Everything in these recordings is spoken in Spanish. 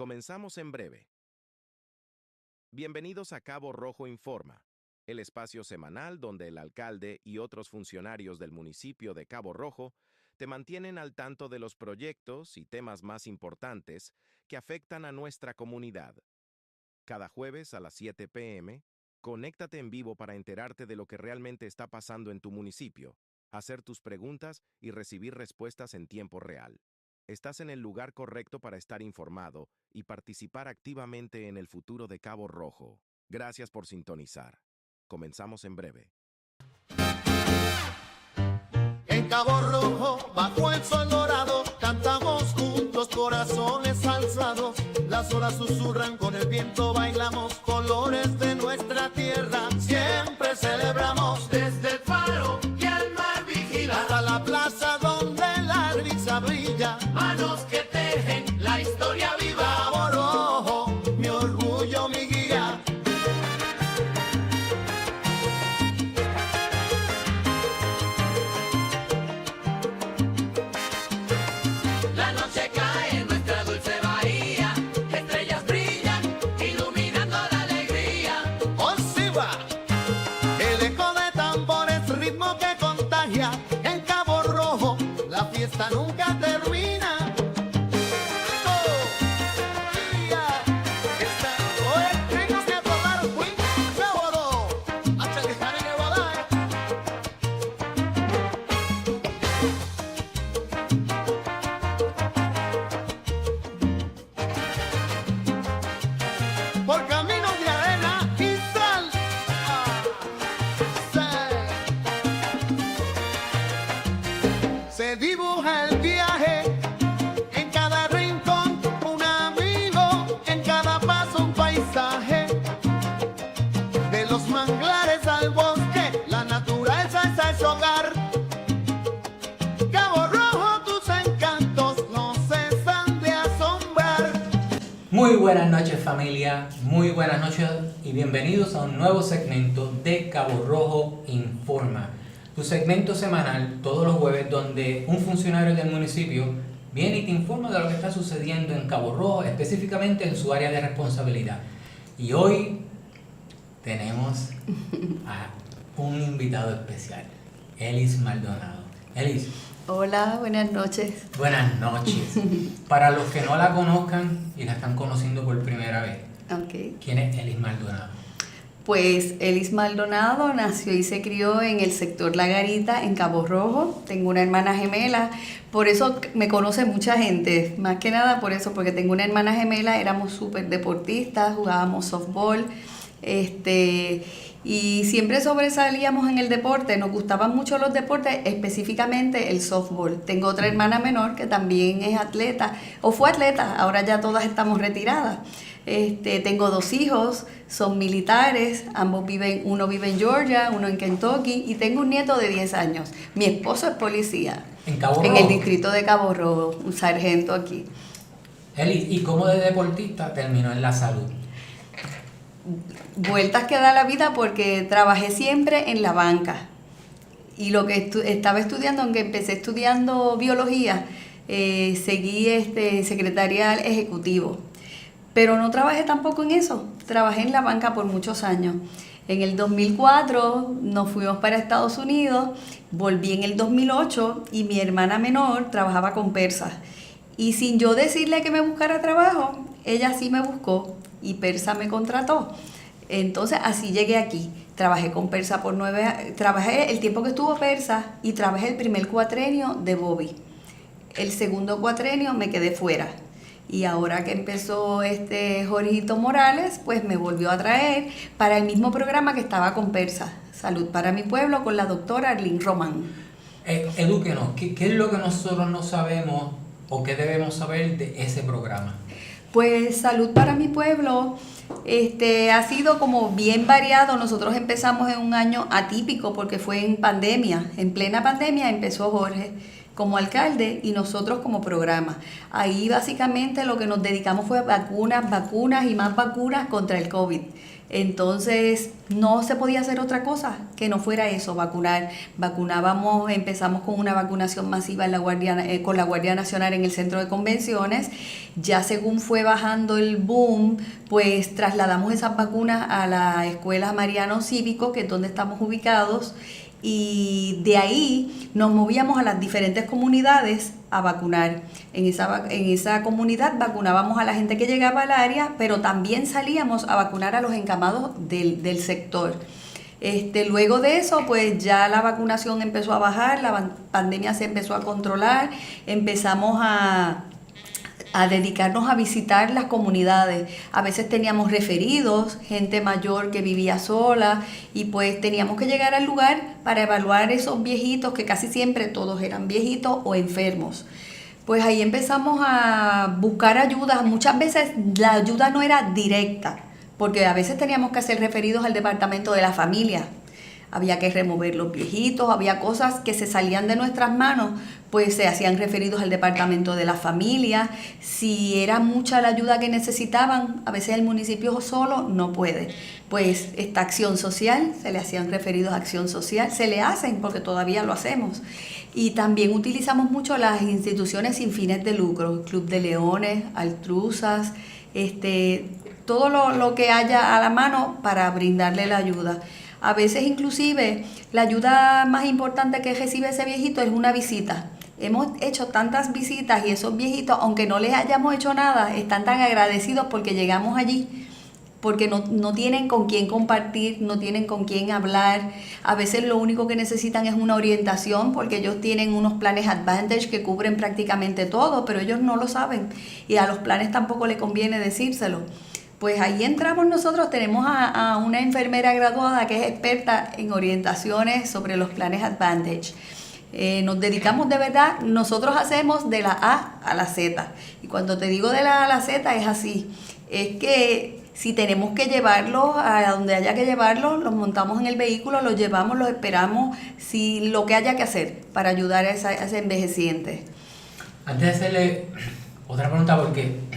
Comenzamos en breve. Bienvenidos a Cabo Rojo Informa, el espacio semanal donde el alcalde y otros funcionarios del municipio de Cabo Rojo te mantienen al tanto de los proyectos y temas más importantes que afectan a nuestra comunidad. Cada jueves a las 7 p.m., conéctate en vivo para enterarte de lo que realmente está pasando en tu municipio, hacer tus preguntas y recibir respuestas en tiempo real. Estás en el lugar correcto para estar informado y participar activamente en el futuro de Cabo Rojo. Gracias por sintonizar. Comenzamos en breve. En Cabo Rojo, bajo el sol dorado, cantamos juntos, corazones alzados. Las olas susurran, con el viento bailamos, colores de nuestra tierra. Siempre celebramos desde el faro y el mar vigila hasta la plaza donde la brisa brilla. Manos que tejen la historia viva. Cabo Rojo, mi orgullo, mi guía. La noche cae en nuestra dulce bahía, estrellas brillan, iluminando la alegría. ¡Oh, sí va! El eco de tambores, ritmo que contagia. En Cabo Rojo, la fiesta nunca termina. Por caminos de arena y sal. Se dibuja el viaje en cada rincón, un amigo, en cada paso un paisaje. De los manglares al bosque, la naturaleza es hogar. Cabo Rojo, tus encantos no cesan de asombrar. Muy buenas noches, familia, muy buenas noches y bienvenidos a un nuevo segmento de Cabo Rojo Informa, tu segmento semanal todos los jueves donde un funcionario del municipio viene y te informa de lo que está sucediendo en Cabo Rojo, específicamente en su área de responsabilidad. Y hoy tenemos a un invitado especial, Elis Maldonado. Elis. Hola, buenas noches. Buenas noches. Para los que no la conozcan y la están conociendo por primera vez, Okay. ¿quién es Elis Maldonado? Pues Elis Maldonado nació y se crió en el sector La Garita, en Cabo Rojo. Tengo una hermana gemela, por eso me conoce mucha gente, más que nada por eso, porque tengo una hermana gemela, éramos súper deportistas, jugábamos softball, y siempre sobresalíamos en el deporte, nos gustaban mucho los deportes, específicamente el softball. Tengo otra hermana menor que también es atleta, o fue atleta, ahora ya todas estamos retiradas. Tengo 2 hijos, son militares, uno vive en Georgia, uno en Kentucky, y tengo un nieto de 10 años. Mi esposo es policía ¿En Cabo Rojo? en el distrito de Cabo Rojo, un sargento aquí. Elis, ¿y cómo de deportista terminó en la salud? Vueltas que da la vida porque trabajé siempre en la banca. Y lo que estaba estudiando, aunque empecé estudiando biología, seguí secretarial ejecutivo. Pero no trabajé tampoco en eso. Trabajé en la banca por muchos años. En el 2004 nos fuimos para Estados Unidos, volví en el 2008 y mi hermana menor trabajaba con Persa. Y sin yo decirle que me buscara trabajo, ella sí me buscó y Persa me contrató. Entonces así llegué aquí. Trabajé con Persa trabajé el tiempo que estuvo Persa y trabajé el primer cuatrenio de Bobby. El segundo cuatrenio me quedé fuera. Y ahora que empezó Jorgito Morales, pues me volvió a traer para el mismo programa que estaba con Persa, Salud para mi Pueblo, con la doctora Arlene Román. Edúquenos, ¿qué es lo que nosotros no sabemos o qué debemos saber de ese programa? Pues Salud para mi Pueblo ha sido como bien variado. Nosotros empezamos en un año atípico porque fue en pandemia. En plena pandemia empezó Jorge como alcalde y nosotros como programa. Ahí básicamente lo que nos dedicamos fue vacunas y más vacunas contra el COVID. Entonces no se podía hacer otra cosa que no fuera eso, vacunar. Vacunábamos, empezamos con una vacunación masiva en con la Guardia Nacional en el centro de convenciones. Ya según fue bajando el boom, pues trasladamos esas vacunas a la Escuela Mariano Cívico, que es donde estamos ubicados, y de ahí nos movíamos a las diferentes comunidades a vacunar. En esa comunidad vacunábamos a la gente que llegaba al área, pero también salíamos a vacunar a los encamados del sector. Luego de eso, pues ya la vacunación empezó a bajar, la pandemia se empezó a controlar, empezamos a dedicarnos a visitar las comunidades. A veces teníamos referidos, gente mayor que vivía sola, y pues teníamos que llegar al lugar para evaluar esos viejitos, que casi siempre todos eran viejitos o enfermos. Pues ahí empezamos a buscar ayuda. Muchas veces la ayuda no era directa, porque a veces teníamos que hacer referidos al departamento de la familia. Había que remover los viejitos, había cosas que se salían de nuestras manos, pues se hacían referidos al departamento de la familia. Si era mucha la ayuda que necesitaban, a veces el municipio solo no puede. Pues esta acción social, se le hacían referidos a acción social, se le hacen porque todavía lo hacemos. Y también utilizamos mucho las instituciones sin fines de lucro, Club de Leones, Altruzas, todo lo que haya a la mano para brindarle la ayuda. A veces inclusive la ayuda más importante que recibe ese viejito es una visita. Hemos hecho tantas visitas y esos viejitos, aunque no les hayamos hecho nada, están tan agradecidos porque llegamos allí, porque no tienen con quién compartir, no tienen con quién hablar. A veces lo único que necesitan es una orientación, porque ellos tienen unos planes Advantage que cubren prácticamente todo, pero ellos no lo saben y a los planes tampoco les conviene decírselo. Pues ahí entramos nosotros, tenemos a una enfermera graduada que es experta en orientaciones sobre los planes Advantage. Nos dedicamos de verdad, nosotros hacemos de la A a la Z. Y cuando te digo de la A a la Z es así, es que si tenemos que llevarlos a donde haya que llevarlos, los montamos en el vehículo, los llevamos, los esperamos, si lo que haya que hacer para ayudar a ese envejeciente. Antes de hacerle otra pregunta, porque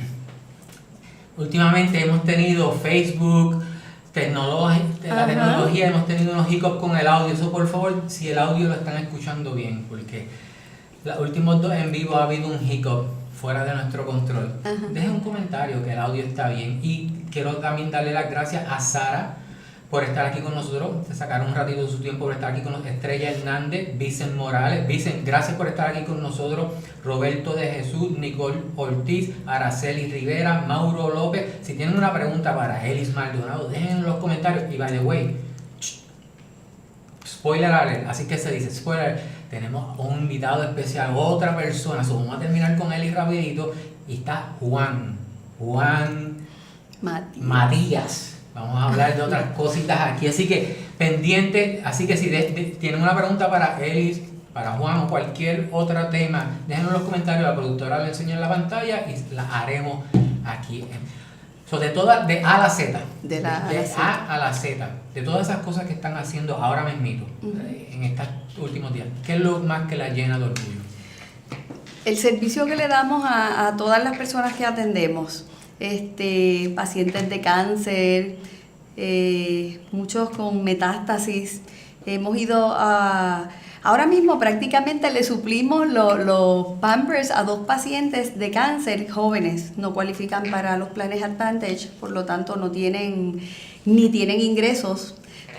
últimamente hemos tenido Facebook, la tecnología, hemos tenido unos hiccups con el audio. Eso, por favor, si el audio lo están escuchando bien, porque los últimos 2 en vivo ha habido un hiccup fuera de nuestro control. Dejen un comentario que el audio está bien. Y quiero también darle las gracias a Sara por estar aquí con nosotros, se sacaron un ratito de su tiempo por estar aquí con nosotros. Estrella Hernández, Vicen Morales, Vicen, gracias por estar aquí con nosotros. Roberto de Jesús, Nicole Ortiz, Araceli Rivera, Mauro López. Si tienen una pregunta para Elis Maldonado, dejen en los comentarios. Y by the way, spoiler alert, así que se dice spoiler, tenemos un invitado especial, otra persona. Vamos a terminar con Elis rapidito. Y está Juan Matías. Vamos a hablar de otras cositas aquí, así que pendiente. Así que si tienen una pregunta para Elis, para Juan o cualquier otro tema, déjenlo en los comentarios, la productora le enseña en la pantalla y la haremos aquí. De A a la Z, de A a la Z, de todas esas cosas que están haciendo ahora mismito, en estos últimos días, ¿qué es lo más que la llena de orgullo? El servicio que le damos a todas las personas que atendemos. Pacientes de cáncer, muchos con metástasis. Hemos ido ahora mismo prácticamente le suplimos los Pampers a 2 pacientes de cáncer jóvenes. No cualifican para los planes Advantage, por lo tanto no tienen ingresos.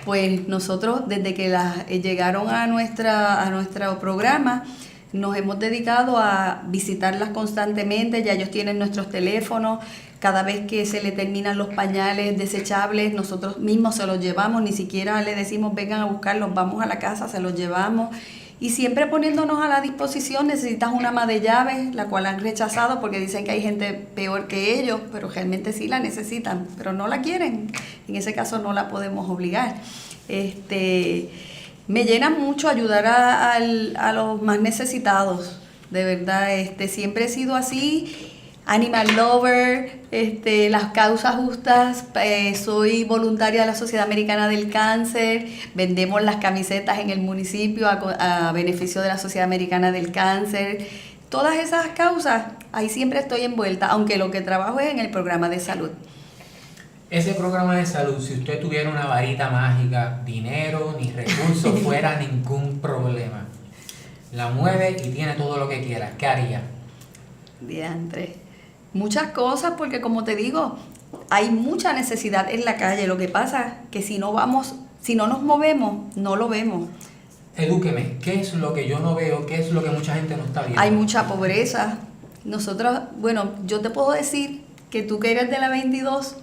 Pues nosotros desde que llegaron a nuestro programa, nos hemos dedicado a visitarlas constantemente. Ya ellos tienen nuestros teléfonos. Cada vez que se le terminan los pañales desechables, nosotros mismos se los llevamos. Ni siquiera le decimos vengan a buscarlos, vamos a la casa, se los llevamos. Y siempre poniéndonos a la disposición. Necesitas una ama de llaves, la cual han rechazado porque dicen que hay gente peor que ellos, pero realmente sí la necesitan, pero no la quieren. En ese caso no la podemos obligar. Me llena mucho ayudar a los más necesitados, de verdad. Siempre he sido así, animal lover, las causas justas. Soy voluntaria de la Sociedad Americana del Cáncer. Vendemos las camisetas en el municipio a beneficio de la Sociedad Americana del Cáncer. Todas esas causas, ahí siempre estoy envuelta, aunque lo que trabajo es en el programa de salud. Ese programa de salud, si usted tuviera una varita mágica, dinero ni recursos, fuera ningún problema. La mueve y tiene todo lo que quiera. ¿Qué haría? Diantre. Muchas cosas, porque como te digo, hay mucha necesidad en la calle. Lo que pasa que si no nos movemos, no lo vemos. Edúqueme, ¿qué es lo que yo no veo? ¿Qué es lo que mucha gente no está viendo? Hay mucha pobreza. Nosotros, bueno, yo te puedo decir que tú que eres de la 22,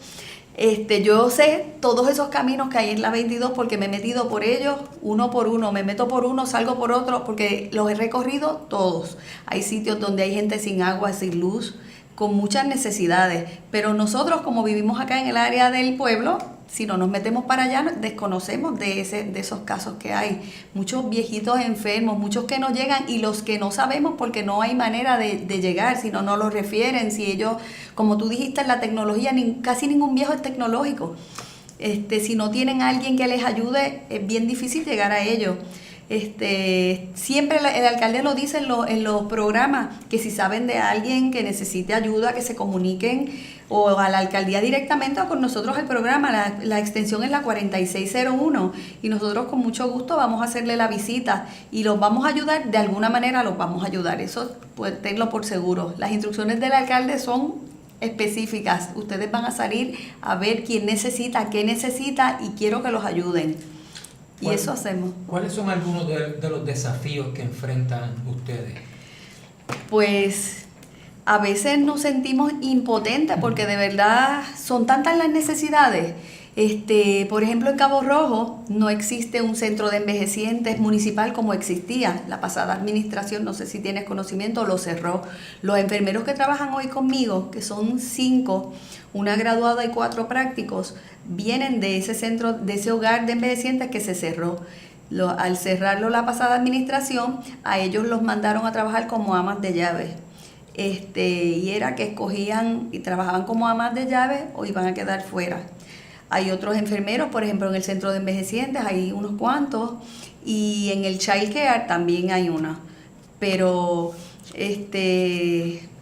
yo sé todos esos caminos que hay en la 22 porque me he metido por ellos uno por uno, me meto por uno, salgo por otro, porque los he recorrido todos. Hay sitios donde hay gente sin agua, sin luz, con muchas necesidades, pero nosotros como vivimos acá en el área del pueblo, si no nos metemos para allá, desconocemos de esos casos que hay. Muchos viejitos enfermos, muchos que no llegan y los que no sabemos porque no hay manera de llegar, si no los refieren. Si ellos, como tú dijiste, en la tecnología, casi ningún viejo es tecnológico. Si no tienen a alguien que les ayude, es bien difícil llegar a ellos. Siempre el alcalde lo dice en los programas, que si saben de alguien que necesite ayuda, que se comuniquen o a la alcaldía directamente o con nosotros al programa. La extensión es la 4601 y nosotros con mucho gusto vamos a hacerle la visita y los vamos a ayudar, de alguna manera los vamos a ayudar, eso pues tenlo por seguro. Las instrucciones del alcalde son específicas, ustedes van a salir a ver quién necesita, qué necesita y quiero que los ayuden. Y eso hacemos. ¿Cuáles son algunos de los desafíos que enfrentan ustedes? Pues a veces nos sentimos impotentes porque de verdad son tantas las necesidades. Por ejemplo, en Cabo Rojo no existe un centro de envejecientes municipal como existía. La pasada administración, no sé si tienes conocimiento, lo cerró. Los enfermeros que trabajan hoy conmigo, que son 5, una graduada y 4 prácticos, vienen de ese centro, de ese hogar de envejecientes que se cerró. Al cerrarlo la pasada administración, a ellos los mandaron a trabajar como amas de llave. Y era que escogían y trabajaban como amas de llave o iban a quedar fuera. Hay otros enfermeros, por ejemplo, en el centro de envejecientes hay unos cuantos y en el child care también hay una. Pero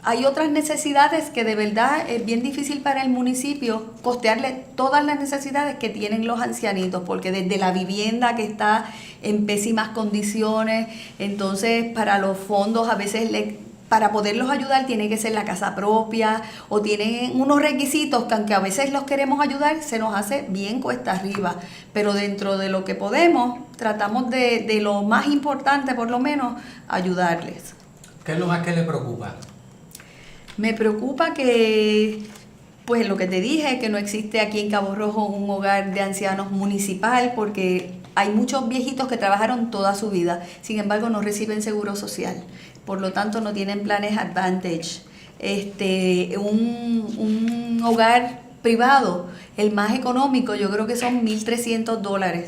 hay otras necesidades que de verdad es bien difícil para el municipio costearle todas las necesidades que tienen los ancianitos, porque desde la vivienda que está en pésimas condiciones, entonces para los fondos a veces para poderlos ayudar tiene que ser la casa propia o tienen unos requisitos que aunque a veces los queremos ayudar se nos hace bien cuesta arriba, pero dentro de lo que podemos tratamos de lo más importante por lo menos ayudarles. ¿Qué es lo más que le preocupa? Me preocupa que, pues lo que te dije, que no existe aquí en Cabo Rojo un hogar de ancianos municipal porque hay muchos viejitos que trabajaron toda su vida, sin embargo no reciben seguro social. Por lo tanto no tienen planes Advantage. Un hogar privado, el más económico, yo creo que son $1,300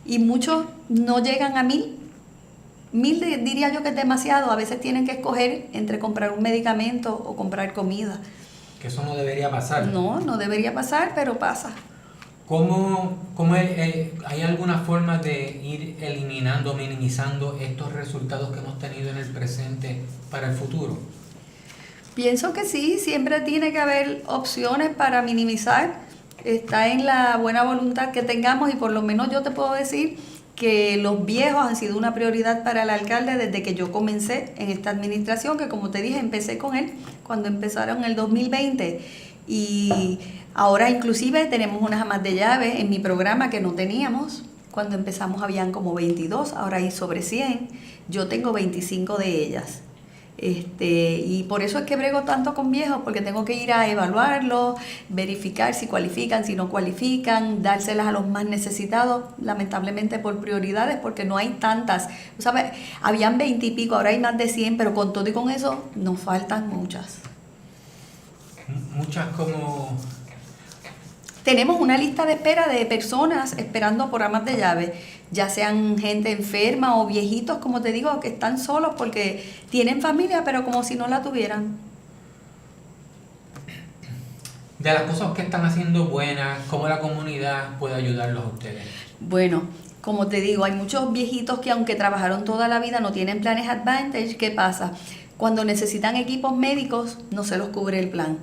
y muchos no llegan a 1,000 diría yo que es demasiado. A veces tienen que escoger entre comprar un medicamento o comprar comida. Que eso no debería pasar. No debería pasar, pero pasa. ¿Hay alguna forma de ir eliminando, minimizando estos resultados que hemos tenido en el presente para el futuro? Pienso que sí, siempre tiene que haber opciones para minimizar. Está en la buena voluntad que tengamos y por lo menos yo te puedo decir que los viejos han sido una prioridad para el alcalde desde que yo comencé en esta administración, que como te dije, empecé con él cuando empezaron en el 2020 y ahora inclusive tenemos unas amas de llave en mi programa que no teníamos. Cuando empezamos habían como 22, ahora hay sobre 100. Yo tengo 25 de ellas. Y por eso es que brego tanto con viejos, porque tengo que ir a evaluarlos, verificar si cualifican, si no cualifican, dárselas a los más necesitados, lamentablemente por prioridades, porque no hay tantas. ¿Sabes? Habían 20 y pico, ahora hay más de 100, pero con todo y con eso nos faltan muchas. Muchas como... Tenemos una lista de espera de personas esperando por amas de llave, ya sean gente enferma o viejitos, como te digo, que están solos porque tienen familia, pero como si no la tuvieran. De las cosas que están haciendo buenas, ¿cómo la comunidad puede ayudarlos a ustedes? Bueno, como te digo, hay muchos viejitos que aunque trabajaron toda la vida no tienen planes Advantage. ¿Qué pasa? Cuando necesitan equipos médicos, no se los cubre el plan.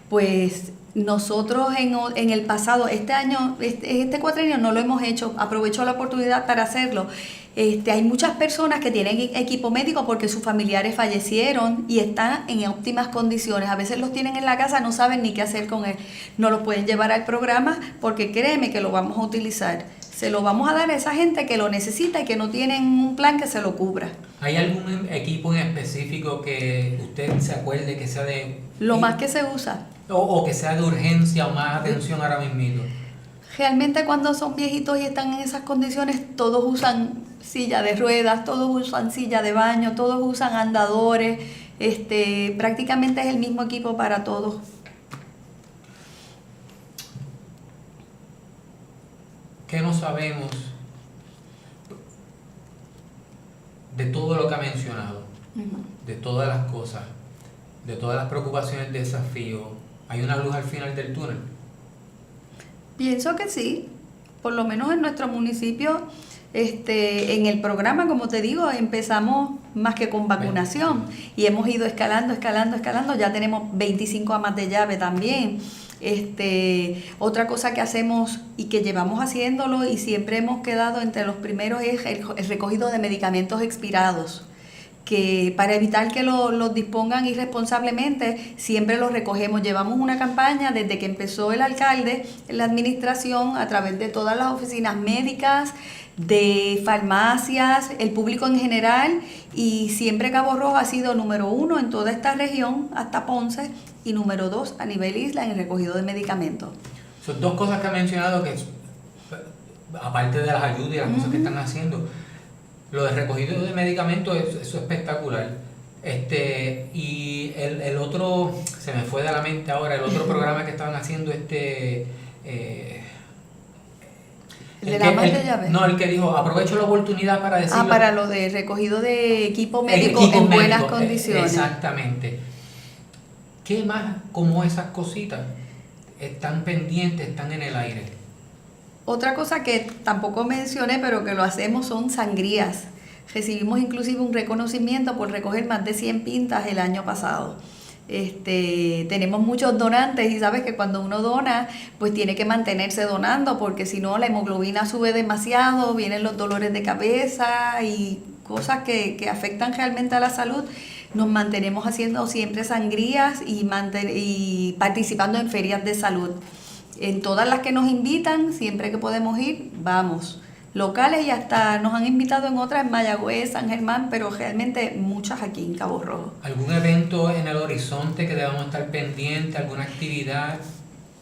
Pues nosotros en el pasado, este año, este cuatrienio no lo hemos hecho, aprovecho la oportunidad para hacerlo. Hay muchas personas que tienen equipo médico porque sus familiares fallecieron y están en óptimas condiciones. A veces los tienen en la casa, no saben ni qué hacer con él. No los pueden llevar al programa porque créeme que lo vamos a utilizar. Se lo vamos a dar a esa gente que lo necesita y que no tienen un plan que se lo cubra. ¿Hay algún equipo en específico que usted se acuerde que sea de... Lo más que se usa. O que sea de urgencia o más atención ahora mismo? Realmente cuando son viejitos y están en esas condiciones, todos usan silla de ruedas, todos usan silla de baño, todos usan andadores. Prácticamente es el mismo equipo para todos. ¿Qué no sabemos de todo lo que ha mencionado? De todas las cosas, de todas las preocupaciones, desafíos. ¿Hay una luz al final del túnel? Pienso que sí, por lo menos en nuestro municipio, en el programa, como te digo, empezamos más que con vacunación y hemos ido escalando, ya tenemos 25 amas de llave también. Otra cosa que hacemos y que llevamos haciéndolo y siempre hemos quedado entre los primeros es el recogido de medicamentos expirados, que para evitar que los dispongan irresponsablemente, siempre los recogemos. Llevamos una campaña desde que empezó el alcalde en la administración a través de todas las oficinas médicas, de farmacias, el público en general, y siempre Cabo Rojo ha sido número 1 en toda esta región hasta Ponce y número 2 a nivel isla en el recogido de medicamentos. Son dos cosas que ha mencionado que, aparte de las ayudas y las cosas que están haciendo, lo de recogido de medicamentos, eso es espectacular. Y el otro, se me fue de la mente ahora, el otro programa que estaban haciendo, ¿El de la amas de llave? No, el que dijo, aprovecho la oportunidad para decirlo. Para lo de recogido de equipo médico en buenas condiciones. Exactamente. ¿Qué más como esas cositas están pendientes, están en el aire? Otra cosa que tampoco mencioné, pero que lo hacemos, son sangrías. Recibimos inclusive un reconocimiento por recoger más de 100 pintas el año pasado. Tenemos muchos donantes y sabes que cuando uno dona, pues tiene que mantenerse donando, porque si no la hemoglobina sube demasiado, vienen los dolores de cabeza y cosas que afectan realmente a la salud. Nos mantenemos haciendo siempre sangrías y participando en ferias de salud. En todas las que nos invitan, siempre que podemos ir, vamos. Locales y hasta nos han invitado en otras, en Mayagüez, San Germán, pero realmente muchas aquí en Cabo Rojo. ¿Algún evento en el horizonte que debamos estar pendientes, alguna actividad?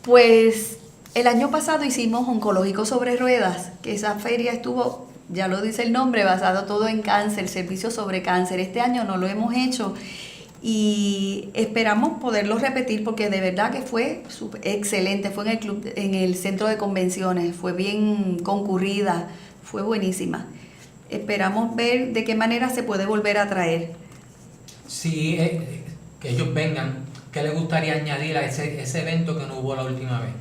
Pues el año pasado hicimos Oncológico sobre Ruedas, que esa feria estuvo, ya lo dice el nombre, basado todo en cáncer, servicios sobre cáncer. Este año no lo hemos hecho y esperamos poderlo repetir porque de verdad que fue excelente. Fue en el centro de convenciones, fue bien concurrida, fue buenísima. Esperamos ver de qué manera se puede volver a traer. Sí, que ellos vengan. ¿Qué les gustaría añadir a ese evento que no hubo la última vez?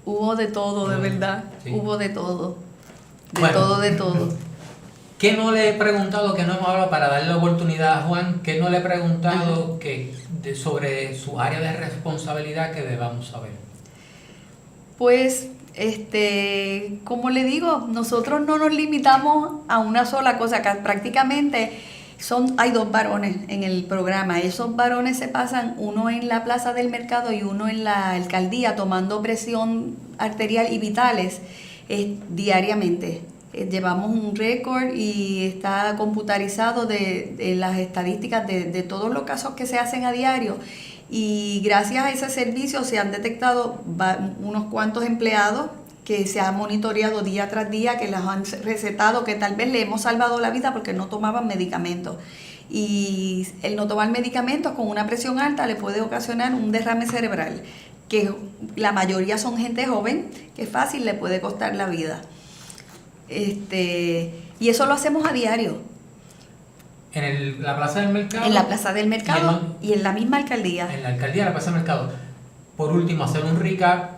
Hubo de todo, de verdad. Sí. Hubo de todo. De todo. ¿Qué no le he preguntado, que no hemos hablado, para darle la oportunidad a Juan? ¿Qué no le he preguntado sobre su área de responsabilidad que debamos saber? Pues, como le digo, nosotros no nos limitamos a una sola cosa, que prácticamente hay 2 varones en el programa. Esos varones se pasan, uno en la plaza del mercado y uno en la alcaldía, tomando presión arterial y vitales diariamente. Llevamos un récord y está computarizado de las estadísticas de todos los casos que se hacen a diario, y gracias a ese servicio se han detectado unos cuantos empleados que se han monitoreado día tras día, que las han recetado, que tal vez le hemos salvado la vida porque no tomaban medicamentos. Y el no tomar medicamentos con una presión alta le puede ocasionar un derrame cerebral, que la mayoría son gente joven, que fácil le puede costar la vida. Y eso lo hacemos a diario. ¿En la Plaza del Mercado? En la Plaza del Mercado y en la misma alcaldía. En la alcaldía de la Plaza del Mercado. Por último, hacer un recap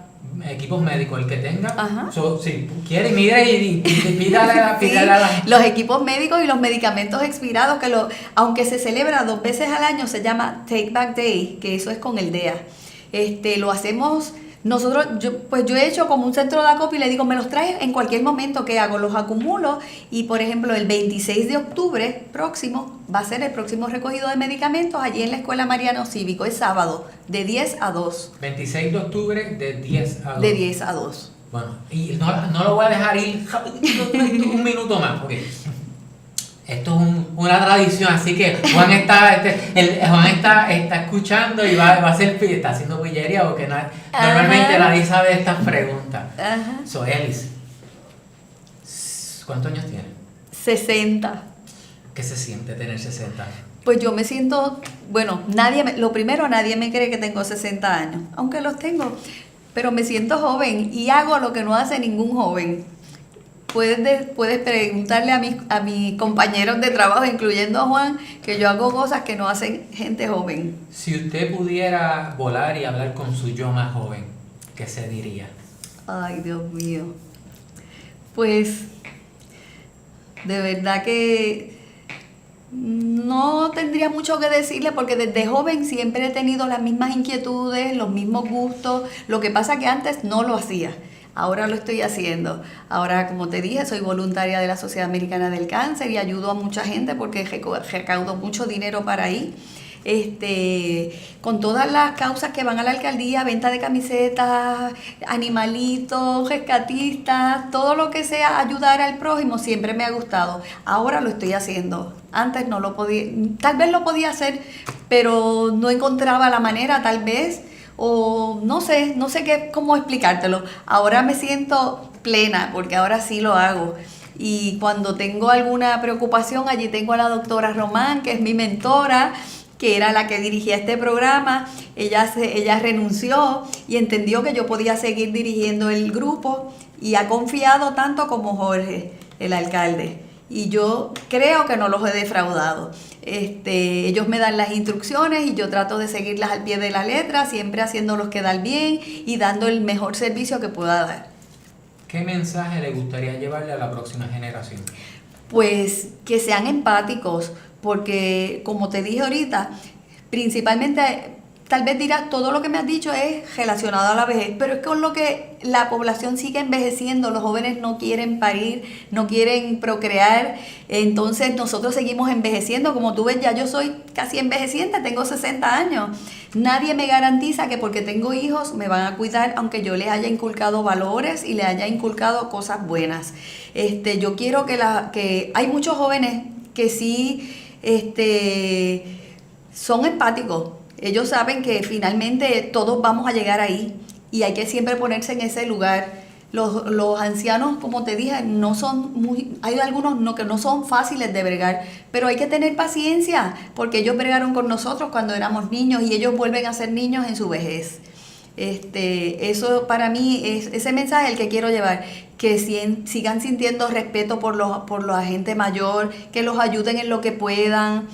equipos médicos, el que tenga. Ajá. Si quiere, mire y pídale a Sí, la... los equipos médicos y los medicamentos expirados, aunque se celebra 2 veces al año, se llama Take Back Day, que eso es con el DEA. Lo hacemos nosotros, yo he hecho como un centro de acopio y le digo, me los traes en cualquier momento. ¿Qué hago? Los acumulo y, por ejemplo, el 26 de octubre próximo va a ser el próximo recogido de medicamentos allí en la Escuela Mariano Cívico, es sábado, de 10 a 2. 26 de octubre de 10 a 2. De 10 a 2. Bueno, y no lo voy a dejar ir un minuto más, porque esto es una tradición, así que Juan está escuchando y va a hacer, está haciendo pillería porque normalmente nadie sabe estas preguntas. Ajá. So, Elis, ¿cuántos años tienes? 60. ¿Qué se siente tener 60? Pues yo me siento, bueno, nadie me cree que tengo 60 años, aunque los tengo, pero me siento joven y hago lo que no hace ningún joven. Puedes preguntarle a mis compañeros de trabajo, incluyendo a Juan, que yo hago cosas que no hacen gente joven. Si usted pudiera volar y hablar con su yo más joven, ¿qué se diría? Ay, Dios mío. Pues, de verdad que no tendría mucho que decirle porque desde joven siempre he tenido las mismas inquietudes, los mismos gustos. Lo que pasa que antes no lo hacía. Ahora lo estoy haciendo. Ahora, como te dije, soy voluntaria de la Sociedad Americana del Cáncer y ayudo a mucha gente porque recaudo mucho dinero para ahí. Con todas las causas que van a la alcaldía, venta de camisetas, animalitos, rescatistas, todo lo que sea ayudar al prójimo, siempre me ha gustado. Ahora lo estoy haciendo. Antes no lo podía, tal vez lo podía hacer, pero no encontraba la manera, tal vez. O no sé cómo explicártelo. Ahora me siento plena porque ahora sí lo hago. Y cuando tengo alguna preocupación, allí tengo a la doctora Román, que es mi mentora, que era la que dirigía este programa. Ella renunció y entendió que yo podía seguir dirigiendo el grupo y ha confiado tanto como Jorge, el alcalde. Y yo creo que no los he defraudado. Ellos me dan las instrucciones y yo trato de seguirlas al pie de la letra, siempre haciéndolos quedar bien y dando el mejor servicio que pueda dar. ¿Qué mensaje le gustaría llevarle a la próxima generación? Pues que sean empáticos, porque como te dije ahorita, principalmente, tal vez dirás, todo lo que me has dicho es relacionado a la vejez, pero es con lo que la población sigue envejeciendo, los jóvenes no quieren parir, no quieren procrear, entonces nosotros seguimos envejeciendo. Como tú ves, ya yo soy casi envejeciente, tengo 60 años. Nadie me garantiza que porque tengo hijos me van a cuidar, aunque yo les haya inculcado valores y les haya inculcado cosas buenas. Yo quiero que hay muchos jóvenes que sí son empáticos. Ellos saben que finalmente todos vamos a llegar ahí y hay que siempre ponerse en ese lugar. Los ancianos, como te dije, hay algunos que no son fáciles de bregar, pero hay que tener paciencia porque ellos bregaron con nosotros cuando éramos niños y ellos vuelven a ser niños en su vejez. Eso para mí es ese mensaje el que quiero llevar, que sigan sintiendo respeto por la gente mayor, que los ayuden en lo que puedan.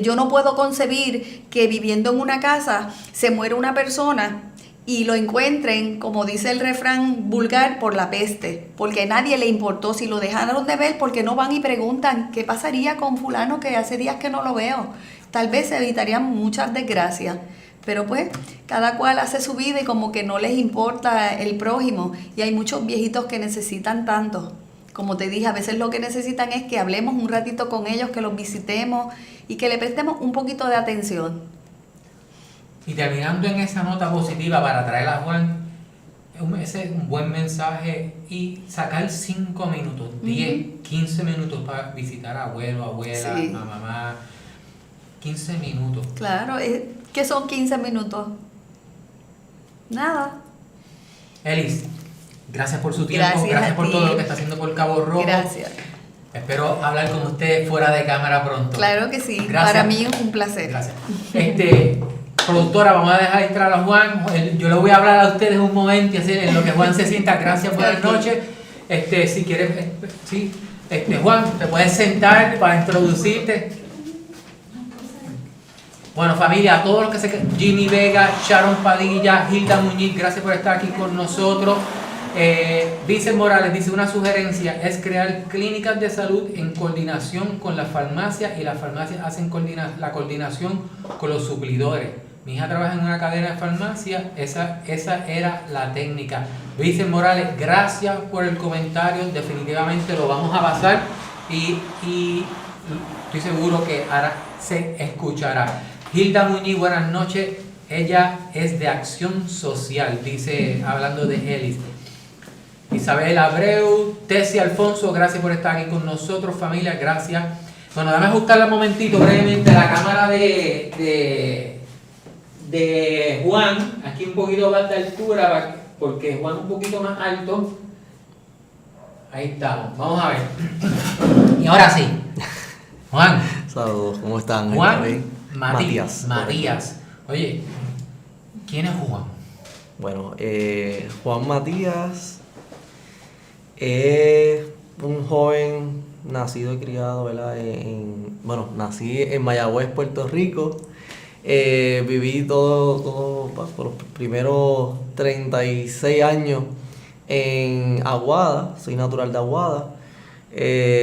Yo no puedo concebir que viviendo en una casa se muera una persona y lo encuentren, como dice el refrán vulgar, por la peste, porque a nadie le importó si lo dejaron de ver, porque no van y preguntan qué pasaría con fulano que hace días que no lo veo. Tal vez se evitarían muchas desgracias. Pero pues, cada cual hace su vida y como que no les importa el prójimo. Y hay muchos viejitos que necesitan tanto. Como te dije, a veces lo que necesitan es que hablemos un ratito con ellos, que los visitemos y que le prestemos un poquito de atención. Y terminando en esa nota positiva para traer a Juan, ese es un buen mensaje y sacar 5 minutos, 10, 15 minutos para visitar a abuelo, abuela, Sí. mamá. 15 minutos. Claro, ¿qué son 15 minutos? Nada. Elis, gracias por su tiempo, gracias por todo lo que está haciendo por Cabo Rojo. Gracias. Espero hablar con usted fuera de cámara pronto. Claro que sí, Gracias. Para mí es un placer. Gracias. Productora, vamos a dejar entrar a Juan. Yo le voy a hablar a ustedes un momento y así en lo que Juan se sienta. Gracias, buenas noches. Si quieres, sí. Juan, te puedes sentar para introducirte. Bueno, familia, a todos los que se... Jimmy Vega, Sharon Padilla, Hilda Muñiz, gracias por estar aquí con nosotros. Vicente Morales dice, una sugerencia es crear clínicas de salud en coordinación con la farmacia y las farmacias hacen la coordinación con los suplidores. Mi hija trabaja en una cadena de farmacia, esa era la técnica. Vicente Morales, gracias por el comentario, definitivamente lo vamos a pasar y estoy seguro que ahora se escuchará. Hilda Muñiz, buenas noches, ella es de Acción Social, dice, hablando de Elis. Isabel Abreu, Tessie Alfonso, gracias por estar aquí con nosotros, familia, gracias. Bueno, déjame ajustarle un momentito brevemente la cámara de Juan, aquí un poquito más de altura, porque Juan un poquito más alto. Ahí estamos, vamos a ver. Y ahora sí, Juan. Saludos, ¿cómo están? Juan Matías. Oye, ¿quién es Juan? Bueno, Juan Matías es un joven nacido y criado, ¿verdad? Nací en Mayagüez, Puerto Rico. Viví todo por los primeros 36 años en Aguada, soy natural de Aguada.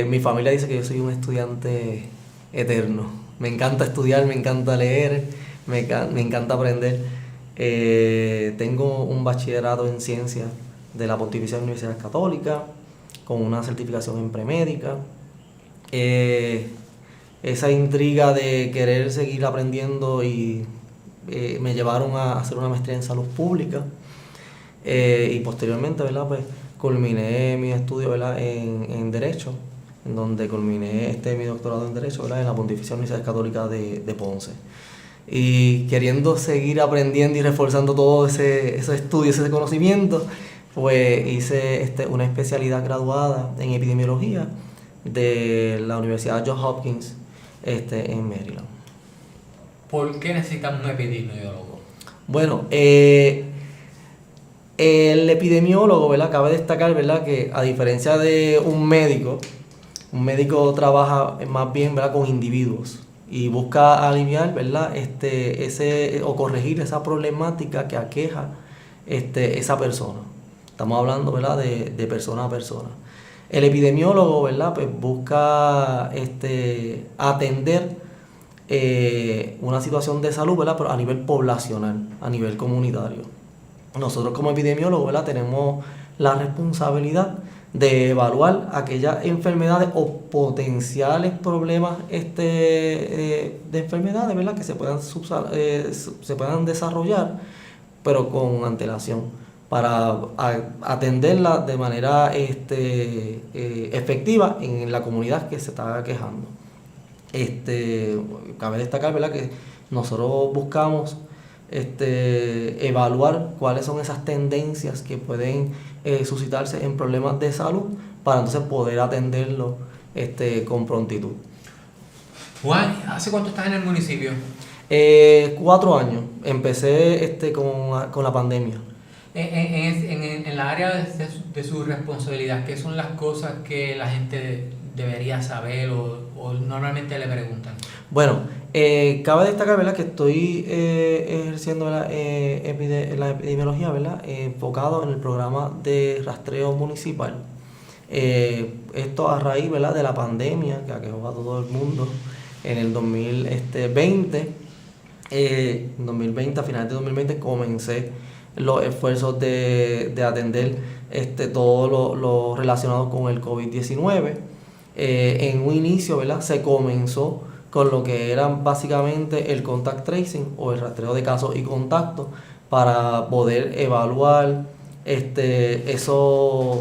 Mi familia dice que yo soy un estudiante eterno. Me encanta estudiar, me encanta leer, me encanta aprender. Tengo un bachillerato en ciencias de la Pontificia Universidad Católica, con una certificación en premédica. Esa intriga de querer seguir aprendiendo me llevaron a hacer una maestría en salud pública, y posteriormente, ¿verdad? Pues culminé mi estudio, ¿verdad? en Derecho, en donde culminé mi doctorado en Derecho, ¿verdad? En la Pontificia Universidad Católica de Ponce. Y queriendo seguir aprendiendo y reforzando todo ese estudio, ese conocimiento, pues hice una especialidad graduada en epidemiología de la Universidad Johns Hopkins en Maryland. ¿Por qué necesitamos un epidemiólogo? Bueno, el epidemiólogo, ¿verdad? Cabe destacar, ¿verdad? Que a diferencia de un médico trabaja más bien, ¿verdad? Con individuos y busca aliviar, ¿verdad? O corregir esa problemática que aqueja esa persona. Estamos hablando, ¿verdad? De persona a persona. El epidemiólogo, ¿verdad? Pues busca atender una situación de salud, ¿verdad? Pero a nivel poblacional, a nivel comunitario. Nosotros como epidemiólogos, ¿verdad? Tenemos la responsabilidad de evaluar aquellas enfermedades o potenciales problemas de enfermedades, ¿verdad? Que se puedan desarrollar, pero con antelación, para atenderla de manera efectiva en la comunidad que se está quejando. Cabe destacar, ¿verdad? Que nosotros buscamos evaluar cuáles son esas tendencias que pueden suscitarse en problemas de salud para entonces poder atenderlo con prontitud. Juan, ¿hace cuánto estás en el municipio? 4 años. Empecé con la pandemia. En la área de su responsabilidad, ¿qué son las cosas que la gente debería saber o normalmente le preguntan? Bueno, cabe destacar, ¿verdad? Que estoy ejerciendo, ¿verdad? La epidemiología, ¿verdad? Enfocado en el programa de rastreo municipal. Esto a raíz, ¿verdad? De la pandemia que aquejó a todo el mundo en el 2020. A finales de 2020 comencé los esfuerzos de atender todo lo relacionado con el COVID-19. En un inicio, ¿verdad? Se comenzó con lo que era básicamente el contact tracing o el rastreo de casos y contactos para poder evaluar esos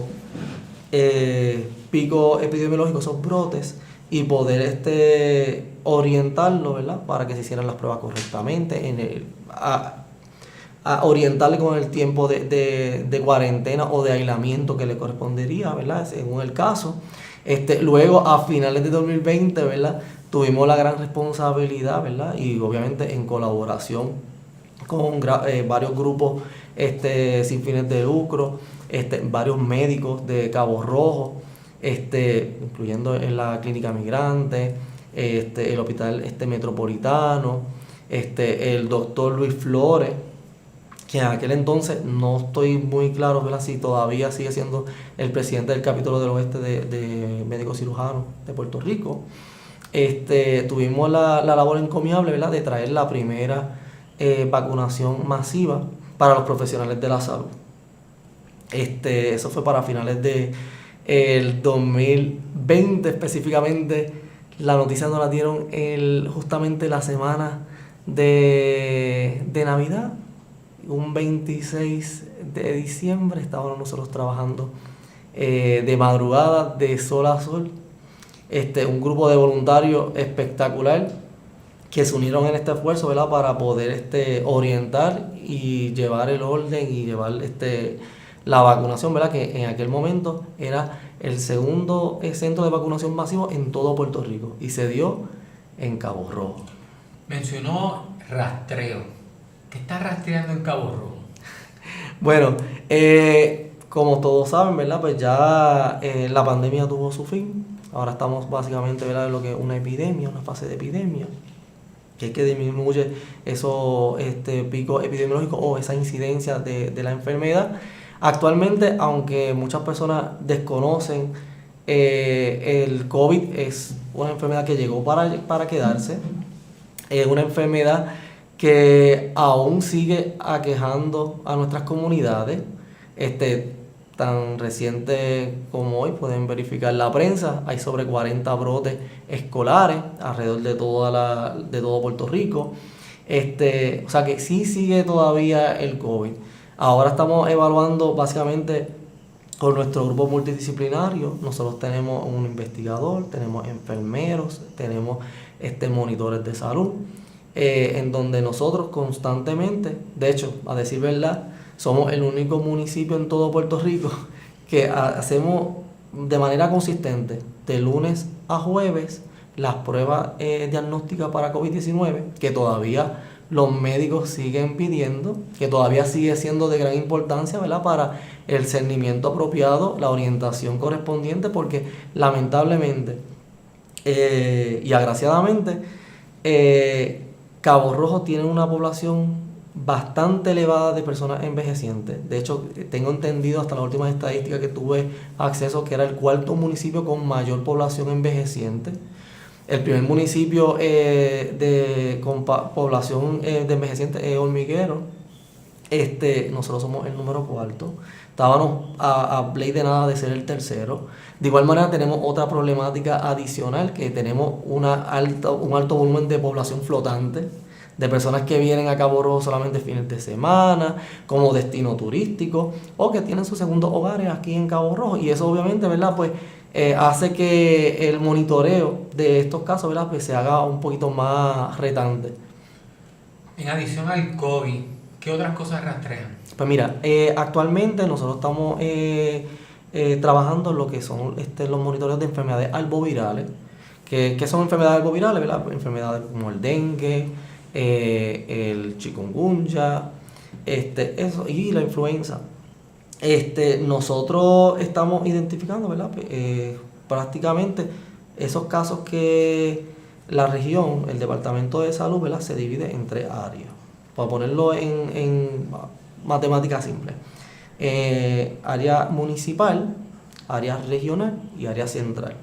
picos epidemiológicos, esos brotes, y poder orientarlo, ¿verdad? Para que se hicieran las pruebas correctamente, a orientarle con el tiempo de cuarentena o de aislamiento que le correspondería, ¿verdad? Según el caso. Luego, a finales de 2020, ¿verdad? Tuvimos la gran responsabilidad, ¿verdad? Y obviamente en colaboración con varios grupos sin fines de lucro, varios médicos de Cabo Rojo, incluyendo en la Clínica Migrante, el Hospital Metropolitano, el doctor Luis Flores, que en aquel entonces no estoy muy claro, ¿verdad?, si todavía sigue siendo el presidente del capítulo del oeste de médicos cirujanos de Puerto Rico. Tuvimos la labor encomiable, ¿verdad?, de traer la primera vacunación masiva para los profesionales de la salud. Eso fue para finales del 2020 específicamente. La noticia nos la dieron justamente la semana de Navidad, un 26 de diciembre. Estábamos nosotros trabajando de madrugada, de sol a sol. Un grupo de voluntarios espectacular que se unieron en este esfuerzo, ¿verdad?, para poder orientar y llevar el orden y llevar la vacunación, ¿verdad?, que en aquel momento era el segundo centro de vacunación masivo en todo Puerto Rico y se dio en Cabo Rojo. Mencionó rastreo. ¿Qué está rastreando en Cabo Rojo? Bueno, como todos saben, ¿verdad?, pues ya la pandemia tuvo su fin. Ahora estamos básicamente, ¿verdad?, en lo que es una epidemia, una fase de epidemia, que es que disminuye esos picos epidemiológicos o esa incidencia de la enfermedad. Actualmente, aunque muchas personas desconocen, el COVID es una enfermedad que llegó para quedarse. Es una enfermedad que aún sigue aquejando a nuestras comunidades. Tan reciente como hoy pueden verificar la prensa, hay sobre 40 brotes escolares alrededor de todo Puerto Rico. O sea que sí sigue todavía el COVID. Ahora estamos evaluando básicamente con nuestro grupo multidisciplinario. Nosotros tenemos un investigador, tenemos enfermeros, tenemos monitores de salud, en donde nosotros constantemente, de hecho, a decir verdad, somos el único municipio en todo Puerto Rico que hacemos de manera consistente, de lunes a jueves, las pruebas diagnósticas para COVID-19, que todavía los médicos siguen pidiendo, que todavía sigue siendo de gran importancia, ¿verdad?, para el cernimiento apropiado, la orientación correspondiente, porque lamentablemente y agraciadamente Cabo Rojo tiene una población bastante elevada de personas envejecientes. De hecho, tengo entendido hasta las últimas estadísticas que tuve acceso que era el cuarto municipio con mayor población envejeciente. El primer municipio con población de envejecientes es Hormiguero. Nosotros somos el número cuarto. Estábamos a ley de nada de ser el tercero. De igual manera tenemos otra problemática adicional, que tenemos un alto volumen de población flotante, de personas que vienen a Cabo Rojo solamente fines de semana, como destino turístico, o que tienen sus segundos hogares aquí en Cabo Rojo. Y eso obviamente, ¿verdad?, pues hace que el monitoreo de estos casos, ¿verdad?, pues se haga un poquito más retante. En adición al COVID, ¿qué otras cosas rastrean? Pues mira, actualmente nosotros estamos trabajando en lo que son los monitoreos de enfermedades albovirales. ¿Qué son enfermedades albovirales, verdad? Enfermedades como el dengue, el chikungunya, eso, y la influenza. Nosotros estamos identificando, ¿verdad?, prácticamente esos casos que la región, el Departamento de Salud, ¿verdad?, se divide en 3 áreas. Para ponerlo en matemática simple. Área municipal, área regional y área central.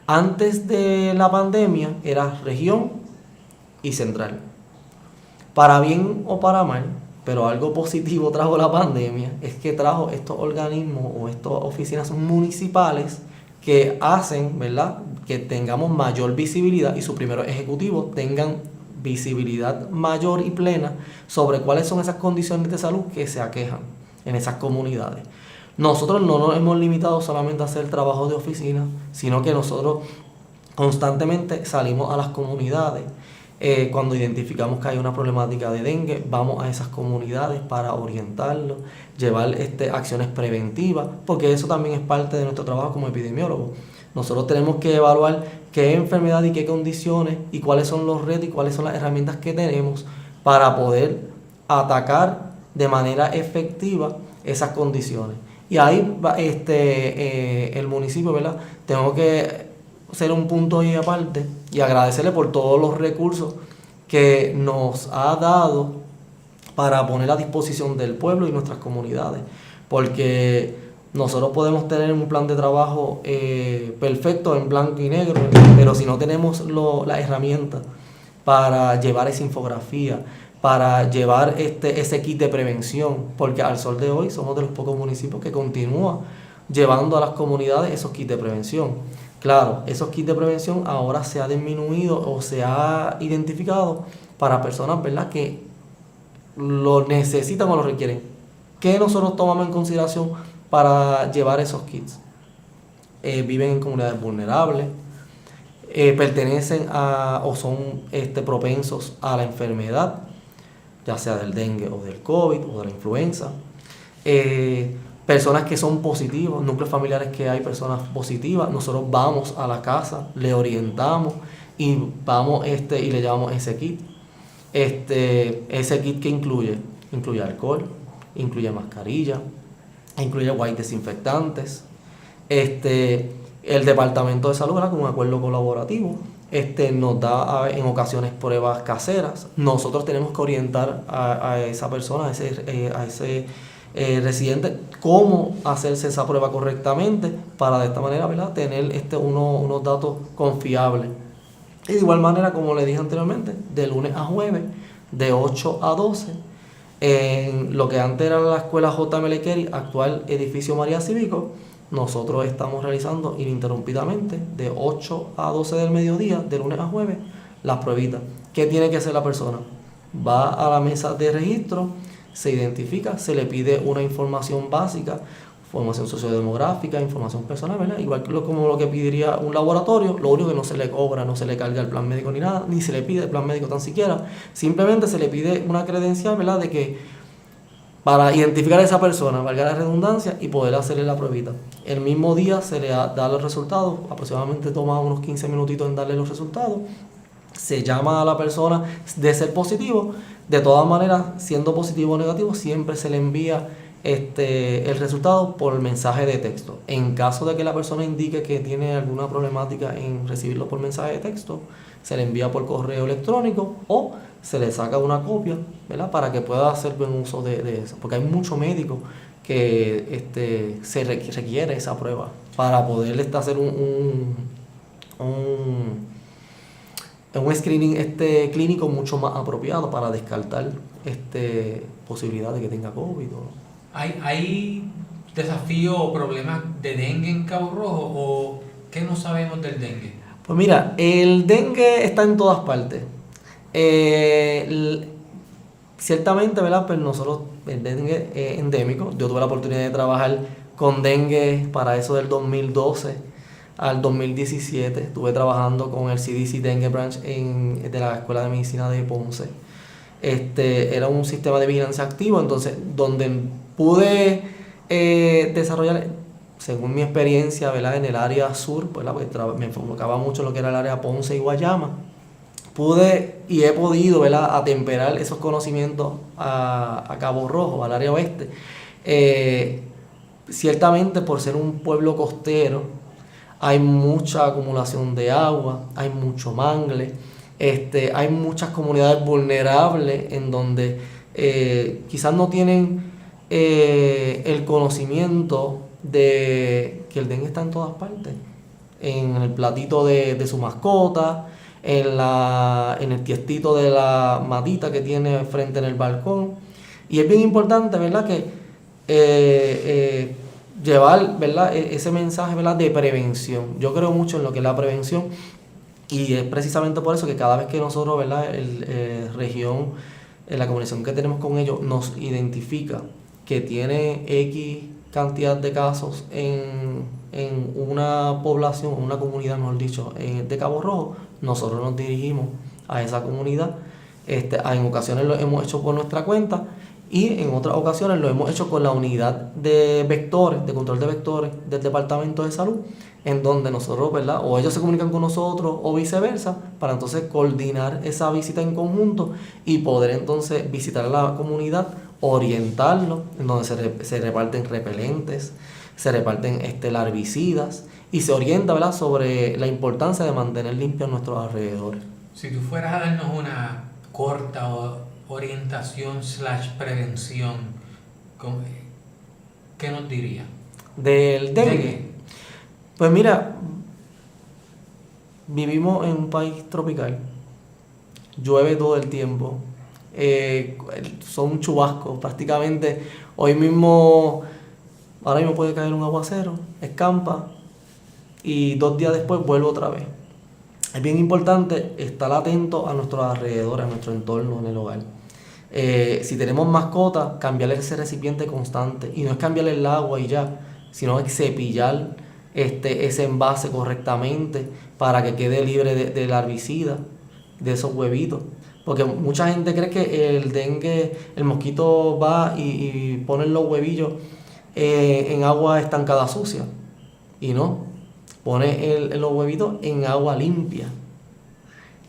Antes de la pandemia era región y central. Para bien o para mal, pero algo positivo trajo la pandemia, es que trajo estos organismos o estas oficinas municipales que hacen, ¿verdad?, que tengamos mayor visibilidad y sus primeros ejecutivos tengan visibilidad mayor y plena sobre cuáles son esas condiciones de salud que se aquejan en esas comunidades. Nosotros no nos hemos limitado solamente a hacer trabajo de oficina, sino que nosotros constantemente salimos a las comunidades. Cuando identificamos que hay una problemática de dengue, vamos a esas comunidades para orientarlos, llevar acciones preventivas, porque eso también es parte de nuestro trabajo como epidemiólogos. Nosotros tenemos que evaluar qué enfermedad y qué condiciones y cuáles son los retos y cuáles son las herramientas que tenemos para poder atacar de manera efectiva esas condiciones. Y ahí el municipio, ¿verdad?, tengo que hacer un punto ahí aparte y agradecerle por todos los recursos que nos ha dado para poner a disposición del pueblo y nuestras comunidades. Porque nosotros podemos tener un plan de trabajo perfecto en blanco y negro, pero si no tenemos las herramientas para llevar esa infografía, para llevar ese kit de prevención, porque al sol de hoy somos de los pocos municipios que continúa llevando a las comunidades esos kits de prevención. Claro, esos kits de prevención ahora se ha disminuido o se ha identificado para personas, ¿verdad?, que lo necesitan o lo requieren. ¿Qué nosotros tomamos en consideración para llevar esos kits? Viven en comunidades vulnerables, pertenecen a o son propensos a la enfermedad, ya sea del dengue o del COVID o de la influenza. Personas que son positivos, núcleos familiares que hay personas positivas, nosotros vamos a la casa, le orientamos y vamos y le llevamos ese kit. Ese kit que incluye alcohol, incluye mascarilla, incluye wipes desinfectantes. El Departamento de Salud, ¿verdad?, con un acuerdo colaborativo, nos da en ocasiones pruebas caseras. Nosotros tenemos que orientar a esa persona, a ese residente, cómo hacerse esa prueba correctamente para de esta manera, ¿verdad?, tener unos datos confiables. Y de igual manera, como le dije anteriormente, de lunes a jueves, de 8 a 12, en lo que antes era la escuela J.M.L. Carey, actual edificio María Cívico, nosotros estamos realizando ininterrumpidamente de 8 a 12 del mediodía, de lunes a jueves, las pruebitas. ¿Qué tiene que hacer la persona? Va a la mesa de registro, se identifica, se le pide una información básica, información sociodemográfica, información personal, ¿verdad? Igual que como lo que pediría un laboratorio, lo único que no se le cobra, no se le carga el plan médico ni nada, ni se le pide el plan médico tan siquiera, simplemente se le pide una credencial, ¿verdad?, de que para identificar a esa persona, valga la redundancia, y poder hacerle la pruebita. El mismo día se le da los resultados, aproximadamente toma unos 15 minutitos en darle los resultados, se llama a la persona de ser positivo, de todas maneras, siendo positivo o negativo, siempre se le envía el resultado por mensaje de texto. En caso de que la persona indique que tiene alguna problemática en recibirlo por mensaje de texto, se le envía por correo electrónico o se le saca una copia, ¿verdad?, para que pueda hacer buen uso de eso. Porque hay muchos médicos que se requiere esa prueba para poder hacer un screening clínico mucho más apropiado para descartar posibilidad de que tenga COVID. ¿Hay desafíos o problemas de dengue en Cabo Rojo o qué no sabemos del dengue? Pues mira, el dengue está en todas partes. Ciertamente, ¿verdad?, pues nosotros, el dengue es endémico. Yo tuve la oportunidad de trabajar con dengue para eso del 2012 al 2017. Estuve trabajando con el CDC Dengue Branch de la Escuela de Medicina de Ponce. Era un sistema de vigilancia activo, entonces donde pude desarrollar, según mi experiencia, ¿verdad?, en el área sur, ¿verdad?, porque me enfocaba mucho en lo que era el área Ponce y Guayama. Pude y he podido, ¿verdad?, atemperar esos conocimientos a Cabo Rojo, al área oeste. Ciertamente, por ser un pueblo costero, hay mucha acumulación de agua, hay mucho mangle, hay muchas comunidades vulnerables en donde quizás no tienen el conocimiento de que el dengue está en todas partes, en el platito de su mascota, en el tiestito de la matita que tiene frente en el balcón. Y es bien importante, ¿verdad?, que llevar, ¿verdad?, ese mensaje, ¿verdad?, de prevención. Yo creo mucho en lo que es la prevención y es precisamente por eso que cada vez que nosotros, ¿verdad?, la comunicación que tenemos con ellos nos identifica que tiene X cantidad de casos en una población, en una comunidad, mejor dicho, de Cabo Rojo, nosotros nos dirigimos a esa comunidad. En ocasiones lo hemos hecho por nuestra cuenta y en otras ocasiones lo hemos hecho con la unidad de vectores, de control de vectores del Departamento de Salud, en donde nosotros, ¿verdad?, o ellos se comunican con nosotros o viceversa, para entonces coordinar esa visita en conjunto y poder entonces visitar a la comunidad, orientarlo, en donde se reparten repelentes, se reparten larvicidas y se orienta, ¿verdad?, sobre la importancia de mantener limpios nuestros alrededores. Si tú fueras a darnos corta orientación / prevención, ¿qué nos diría? Del dengue. Pues mira, vivimos en un país tropical, llueve todo el tiempo, son chubascos prácticamente. Ahora mismo puede caer un aguacero, escampa y 2 días después vuelve otra vez. Es bien importante estar atento a nuestros alrededores, a nuestro entorno en el hogar. Si tenemos mascotas, cambiarle ese recipiente constante. Y no es cambiarle el agua y ya, sino es cepillar ese envase correctamente para que quede libre de la herbicida, de esos huevitos. Porque mucha gente cree que el dengue, el mosquito va y pone los huevillos en agua estancada sucia. Y no, pone los huevitos en agua limpia.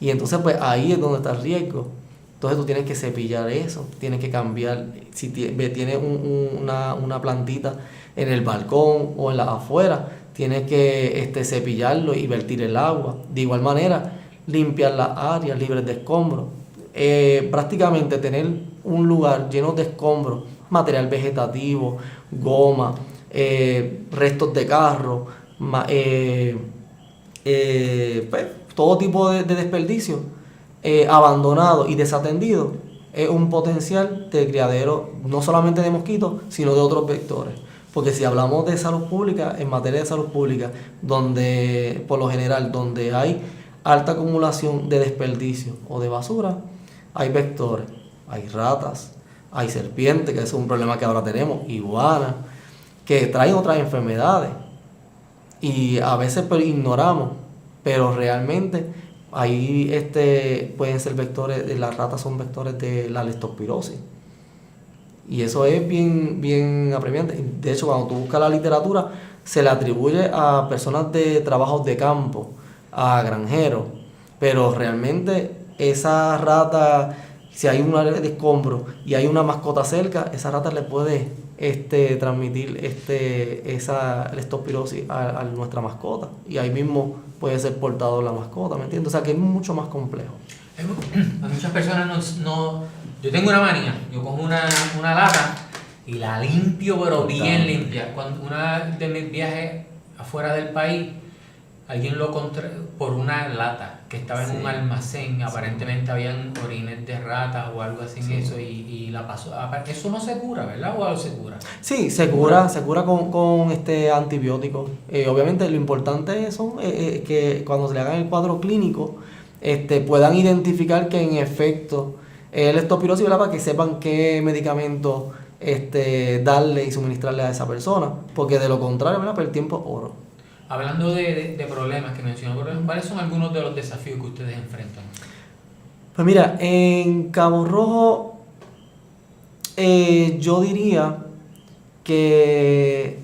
Y entonces pues ahí es donde está el riesgo. Entonces tú tienes que cepillar eso, tienes que cambiar. Si tienes una plantita en el balcón o en la afuera, tienes que cepillarlo y vertir el agua. De igual manera, limpiar las áreas libres de escombros. Prácticamente tener un lugar lleno de escombros, material vegetativo, goma, restos de carro, pues, todo tipo de desperdicio abandonado y desatendido, es un potencial de criadero no solamente de mosquitos, sino de otros vectores. Porque si hablamos de salud pública, en materia de salud pública, donde por lo general donde hay alta acumulación de desperdicio o de basura, hay vectores, hay ratas, hay serpientes, que es un problema que ahora tenemos, iguanas, que traen otras enfermedades y a veces ignoramos, pero realmente ahí pueden ser vectores, las ratas son vectores de la leptospirosis. Y eso es bien apremiante. De hecho, cuando tú buscas la literatura, se le atribuye a personas de trabajos de campo, a granjeros, pero realmente esa rata, si hay un área de escombro y hay una mascota cerca, esa rata le puede transmitir esa leptospirosis a nuestra mascota, y ahí mismo puede ser portador la mascota, ¿me entiendes? O sea que es mucho más complejo. A muchas personas yo tengo una manía, yo cojo una lata y la limpio, pero bien limpia. Cuando una de mis viajes afuera del país, alguien lo encontré por una lata que estaba en un almacén, aparentemente habían orines de ratas o algo así en eso, y la pasó. Eso no se cura, ¿verdad? ¿O se cura? Sí, se cura con antibióticos. Obviamente lo importante es que cuando se le hagan el cuadro clínico, puedan identificar que en efecto es leptospirosis, ¿verdad? Para que sepan qué medicamento darle y suministrarle a esa persona, porque de lo contrario, ¿verdad? Pues el tiempo es oro. Hablando de problemas que mencionó, ¿cuáles son algunos de los desafíos que ustedes enfrentan? Pues mira, en Cabo Rojo yo diría que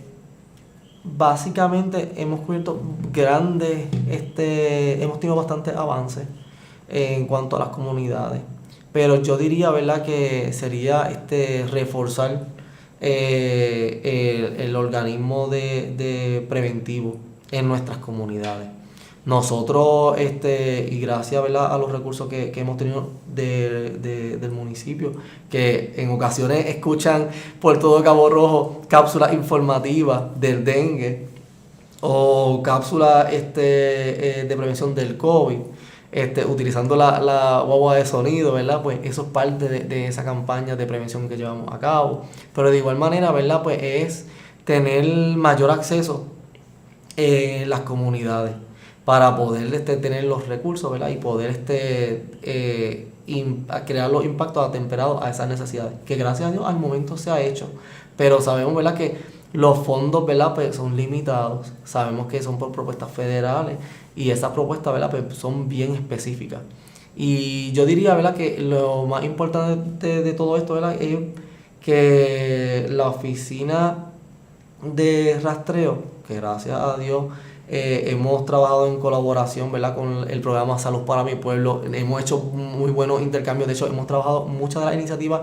básicamente hemos cubierto hemos tenido bastantes avances en cuanto a las comunidades, pero yo diría, ¿verdad?, que sería reforzar el organismo de preventivo en nuestras comunidades. Nosotros, y gracias, ¿verdad?, a los recursos que hemos tenido del municipio, que en ocasiones escuchan por todo Cabo Rojo cápsulas informativas del dengue o cápsulas de prevención del COVID, utilizando la guagua de sonido, ¿verdad? Pues eso es parte de esa campaña de prevención que llevamos a cabo. Pero de igual manera, ¿verdad?, pues es tener mayor acceso en las comunidades para poder tener los recursos, ¿verdad?, y poder crear los impactos atemperados a esas necesidades, que gracias a Dios al momento se ha hecho, pero sabemos, ¿verdad?, que los fondos, ¿verdad?, pues son limitados, sabemos que son por propuestas federales y esas propuestas, ¿verdad?, pues son bien específicas. Y yo diría, ¿verdad?, que lo más importante de todo esto, ¿verdad?, es que la oficina de rastreo, que gracias a Dios hemos trabajado en colaboración, ¿verdad?, con el programa Salud para mi Pueblo, hemos hecho muy buenos intercambios. De hecho, hemos trabajado muchas de las iniciativas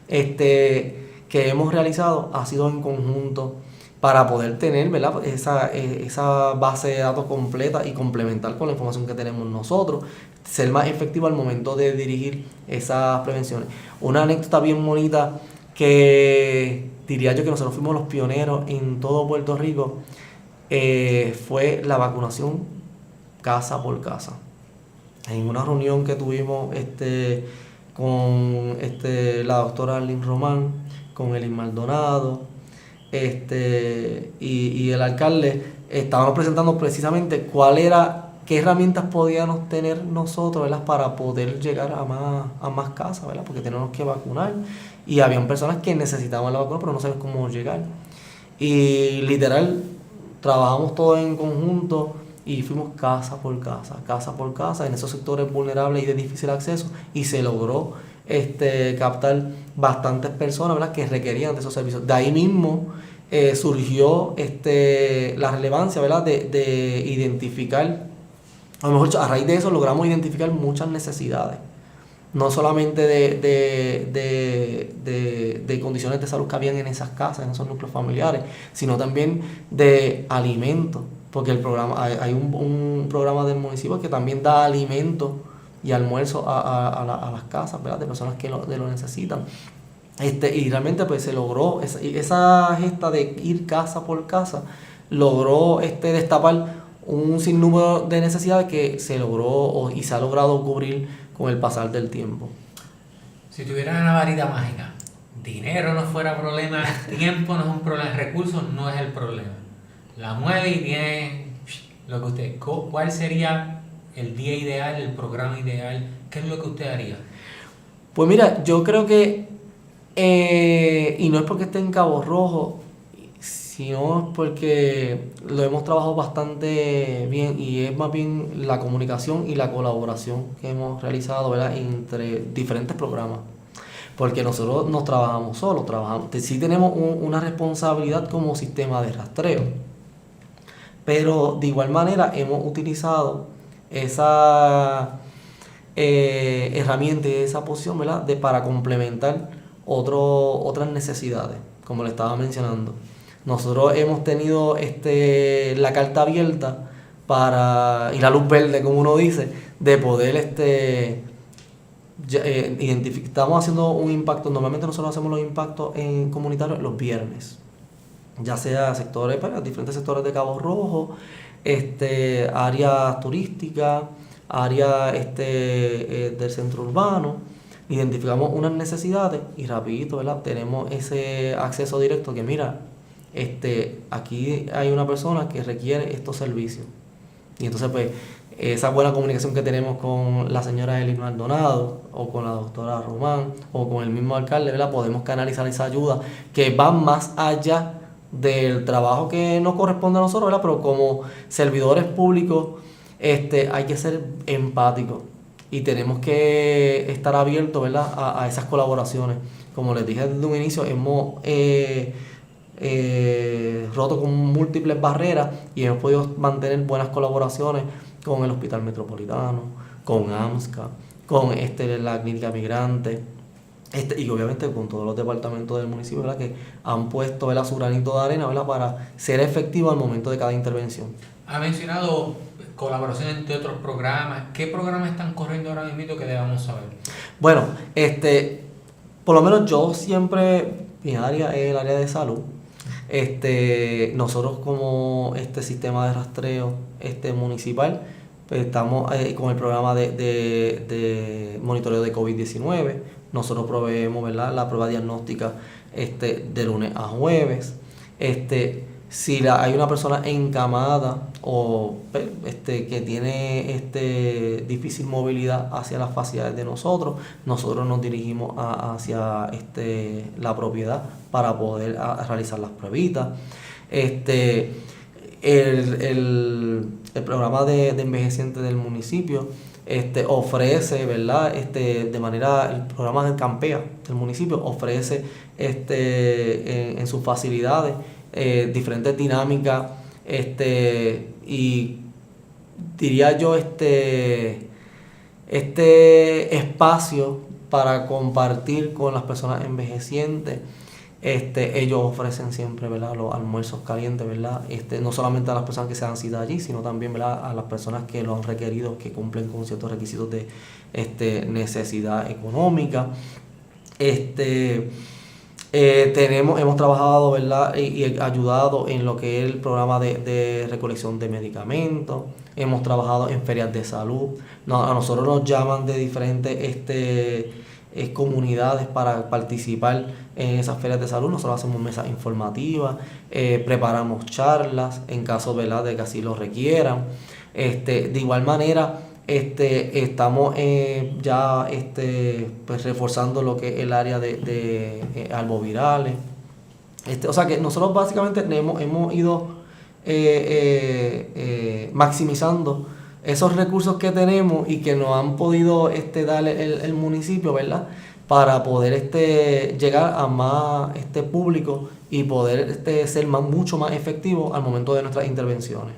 que hemos realizado ha sido en conjunto para poder tener, ¿verdad?, esa base de datos completa y complementar con la información que tenemos nosotros, ser más efectivo al momento de dirigir esas prevenciones. Una anécdota bien bonita que diría yo que nosotros fuimos los pioneros en todo Puerto Rico fue la vacunación casa por casa. En una reunión que tuvimos con la doctora Arlene Román, con Elin Maldonado y el alcalde, estábamos presentando precisamente qué herramientas podíamos tener nosotros, ¿verdad?, para poder llegar a más casas, ¿verdad?, porque tenemos que vacunar y habían personas que necesitaban la vacuna pero no sabían cómo llegar. Y literal, trabajamos todos en conjunto y fuimos casa por casa, en esos sectores vulnerables y de difícil acceso, y se logró captar bastantes personas, ¿verdad?, que requerían de esos servicios. De ahí mismo surgió la relevancia, ¿verdad?, de identificar, a lo mejor a raíz de eso logramos identificar muchas necesidades, no solamente de condiciones de salud que habían en esas casas, en esos núcleos familiares, sino también de alimentos, porque hay un programa del municipio que también da alimentos y almuerzo a las casas, ¿verdad?, de personas que lo necesitan. Y realmente pues se logró esa gesta de ir casa por casa, logró destapar un sinnúmero de necesidades que se logró y se ha logrado cubrir con el pasar del tiempo. Si tuvieran una varita mágica, dinero no fuera problema, tiempo no es un problema, recursos no es el problema. La mueve y tiene lo que usted... ¿Cuál sería el día ideal, el programa ideal? ¿Qué es lo que usted haría? Pues mira, yo creo que, y no es porque esté en Cabo Rojo, sino porque lo hemos trabajado bastante bien, y es más bien la comunicación y la colaboración que hemos realizado, ¿verdad?, entre diferentes programas. Porque nosotros no trabajamos solos, sí tenemos una responsabilidad como sistema de rastreo, pero de igual manera hemos utilizado esa herramienta y esa posición, ¿verdad?, para complementar otras necesidades, como le estaba mencionando. Nosotros hemos tenido la carta abierta y la luz verde, como uno dice, de poder identificar. Estamos haciendo un impacto. Normalmente nosotros hacemos los impactos en comunitarios los viernes, ya sea sectores, diferentes sectores de Cabo Rojo, áreas turísticas, áreas del centro urbano. Identificamos unas necesidades y rapidito, ¿verdad?, tenemos ese acceso directo que mira, aquí hay una persona que requiere estos servicios. Y entonces pues esa buena comunicación que tenemos con la señora Elin Maldonado o con la doctora Román o con el mismo alcalde, ¿verdad?, podemos canalizar esa ayuda que va más allá del trabajo que nos corresponde a nosotros, ¿verdad?, pero como servidores públicos hay que ser empáticos y tenemos que estar abiertos, ¿verdad?, a esas colaboraciones. Como les dije desde un inicio, hemos roto con múltiples barreras y hemos podido mantener buenas colaboraciones con el Hospital Metropolitano, con AMSCA, con la Clínica Migrante, y obviamente con todos los departamentos del municipio, ¿verdad?, que han puesto, ¿verdad?, su granito de arena, ¿verdad?, para ser efectivo al momento de cada intervención. Ha mencionado colaboración entre otros programas. ¿Qué programas están corriendo ahora mismo que debamos saber? Bueno, por lo menos yo siempre, mi área es el área de salud. Nosotros como sistema de rastreo municipal, pues estamos con el programa de monitoreo de COVID-19. Nosotros proveemos, ¿verdad?, la prueba diagnóstica de lunes a jueves. Si hay una persona encamada o que tiene difícil movilidad hacia las facilidades de nosotros nos dirigimos hacia la propiedad para poder realizar las pruebitas. El programa de envejecientes del municipio ofrece, ¿verdad?, de manera, el programa del Campea del municipio ofrece en sus facilidades diferentes dinámicas, y diría yo espacio para compartir con las personas envejecientes, Ellos ofrecen siempre, ¿verdad?, los almuerzos calientes, ¿verdad? No solamente a las personas que se dan cita allí, sino también, ¿verdad?, a las personas que lo han requerido, que cumplen con ciertos requisitos de necesidad económica. Hemos trabajado, ¿verdad?, y ayudado en lo que es el programa de recolección de medicamentos. Hemos trabajado en ferias de salud. A nosotros nos llaman de diferentes comunidades para participar en esas ferias de salud. Nosotros hacemos mesas informativas, preparamos charlas en caso, ¿verdad?, de que así lo requieran. De igual manera, estamos ya pues reforzando lo que es el área de albovirales. O sea que nosotros básicamente hemos ido maximizando esos recursos que tenemos y que nos han podido dar el municipio, ¿verdad?, para poder llegar a más público y poder ser mucho más efectivo al momento de nuestras intervenciones.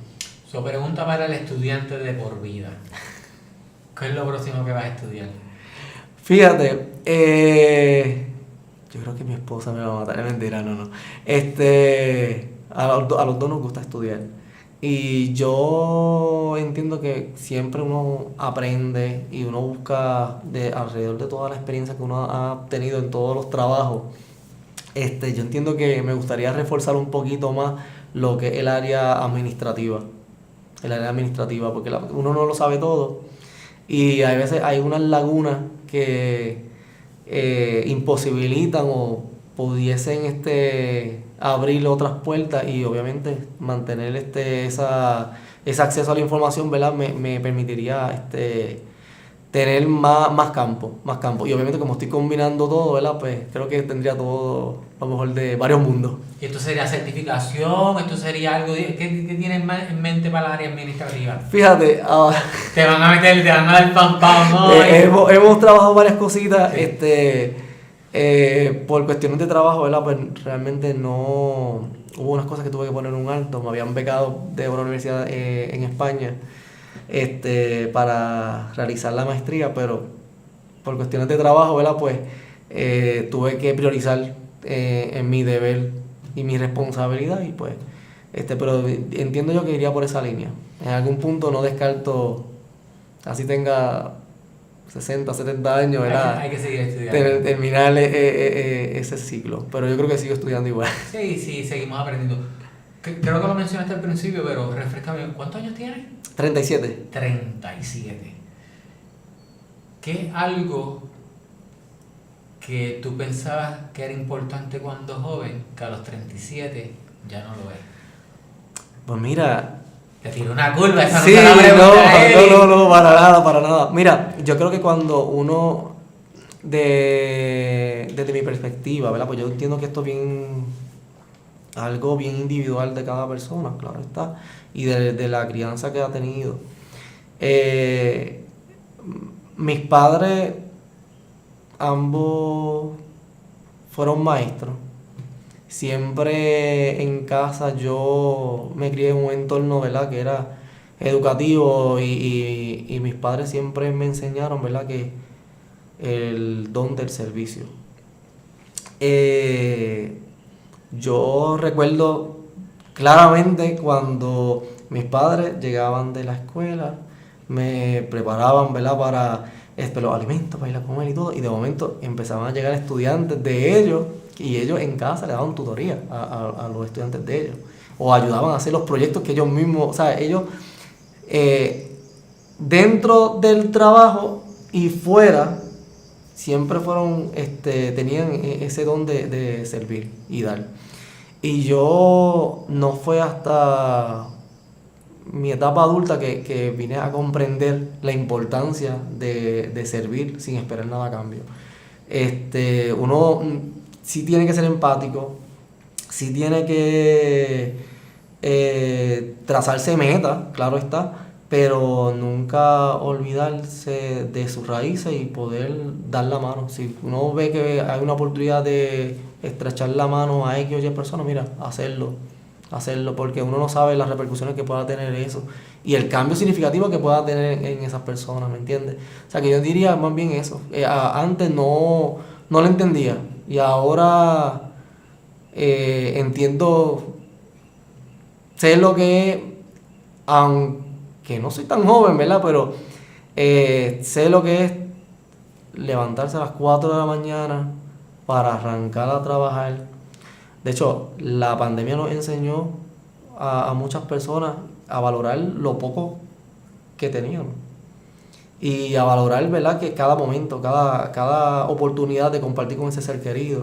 So, pregunta para el estudiante de por vida. ¿Qué es lo próximo que vas a estudiar? Fíjate, yo creo que mi esposa me va a matar, es mentira, no. A los dos nos gusta estudiar. Y yo entiendo que siempre uno aprende y uno busca alrededor de toda la experiencia que uno ha tenido en todos los trabajos. Yo entiendo que me gustaría reforzar un poquito más lo que es el área administrativa. Porque uno no lo sabe todo. Y a veces hay unas lagunas que imposibilitan o pudiesen abrir otras puertas, y obviamente mantener ese acceso a la información, ¿verdad?, me permitiría tener más campo. Y obviamente, como estoy combinando todo, ¿verdad?, pues creo que tendría todo lo mejor de varios mundos. ¿Y esto sería certificación? ¿Esto sería algo? ¿Qué tienes en mente para la área administrativa? Fíjate, te van a dar pam, ¿no? hemos trabajado varias cositas. Sí. Por cuestiones de trabajo, ¿verdad?, pues realmente no hubo unas cosas que tuve que poner un alto. Me habían becado de una universidad en España para realizar la maestría, pero por cuestiones de trabajo, ¿verdad?, pues tuve que priorizar en mi deber y mi responsabilidad, y pues pero entiendo yo que iría por esa línea. En algún punto no descarto, así tenga 60, 70 años, ¿verdad?, hay que seguir estudiando. Terminar ese ciclo, pero yo creo que sigo estudiando igual. Sí, seguimos aprendiendo. Creo que lo mencionaste al principio, pero refrescame, ¿cuántos años tienes? 37. 37. ¿Qué es algo que tú pensabas que era importante cuando joven, que a los 37 ya no lo es? Pues mira, te tiró una curva, esa sí, no te la pregunta. No, para nada. Mira, yo creo que cuando uno, desde mi perspectiva, ¿verdad?, pues yo entiendo que esto es algo bien individual de cada persona, claro está, y de la crianza que ha tenido. Mis padres, ambos fueron maestros. Siempre en casa yo me crié en un entorno, ¿verdad?, que era educativo, y mis padres siempre me enseñaron, ¿verdad?, que el don del servicio. Yo recuerdo claramente cuando mis padres llegaban de la escuela, me preparaban, ¿verdad?, para los alimentos, para ir a comer y todo, y de momento empezaban a llegar estudiantes de ellos, y ellos en casa le daban tutoría a los estudiantes de ellos, o ayudaban a hacer los proyectos que ellos mismos, o sea, ellos dentro del trabajo y fuera siempre fueron, tenían ese don de servir y dar. Y yo no fue hasta mi etapa adulta que vine a comprender la importancia de servir sin esperar nada a cambio. Uno sí tiene que ser empático, sí tiene que trazarse metas, claro está, pero nunca olvidarse de sus raíces y poder dar la mano. Si uno ve que hay una oportunidad de estrechar la mano a X o Y personas, mira, hacerlo, porque uno no sabe las repercusiones que pueda tener eso y el cambio significativo que pueda tener en esas personas, ¿me entiendes? O sea, que yo diría más bien eso. Antes no lo entendía, y ahora entiendo, sé lo que es, aunque no soy tan joven, ¿verdad? Pero sé lo que es levantarse a las 4 de la mañana para arrancar a trabajar. De hecho, la pandemia nos enseñó a muchas personas a valorar lo poco que teníamos. Y a valorar, ¿verdad?, que cada momento, cada oportunidad de compartir con ese ser querido.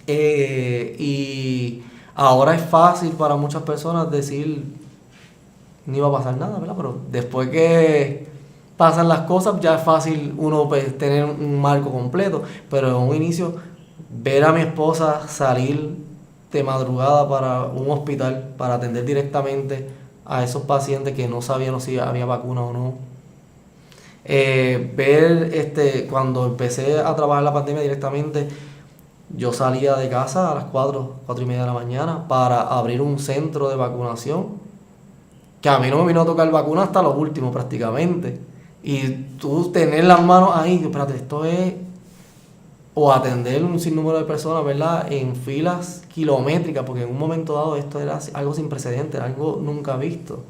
Y ahora es fácil para muchas personas decir, no iba a pasar nada, ¿verdad? Pero después que pasan las cosas, ya es fácil uno, pues, tener un marco completo. Pero en un inicio, ver a mi esposa salir de madrugada para un hospital para atender directamente a esos pacientes que no sabían si había vacuna o no. Cuando empecé a trabajar la pandemia directamente, yo salía de casa a las 4:30 de la mañana para abrir un centro de vacunación, que a mí no me vino a tocar vacuna hasta lo último prácticamente. Y tú tener las manos ahí, espérate, esto es, o atender un sinnúmero de personas, ¿verdad?, en filas kilométricas, porque en un momento dado esto era algo sin precedentes, algo nunca visto.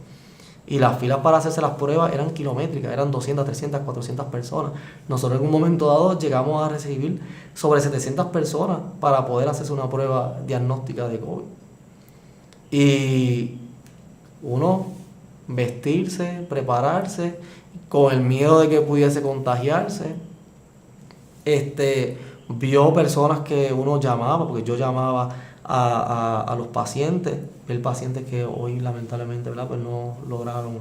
Y las filas para hacerse las pruebas eran kilométricas, eran 200, 300, 400 personas. Nosotros en un momento dado llegamos a recibir sobre 700 personas para poder hacerse una prueba diagnóstica de COVID. Y uno vestirse, prepararse, con el miedo de que pudiese contagiarse. Vio personas que uno llamaba, porque yo llamaba a los pacientes, el pacientes que hoy lamentablemente, ¿verdad?, pues no lograron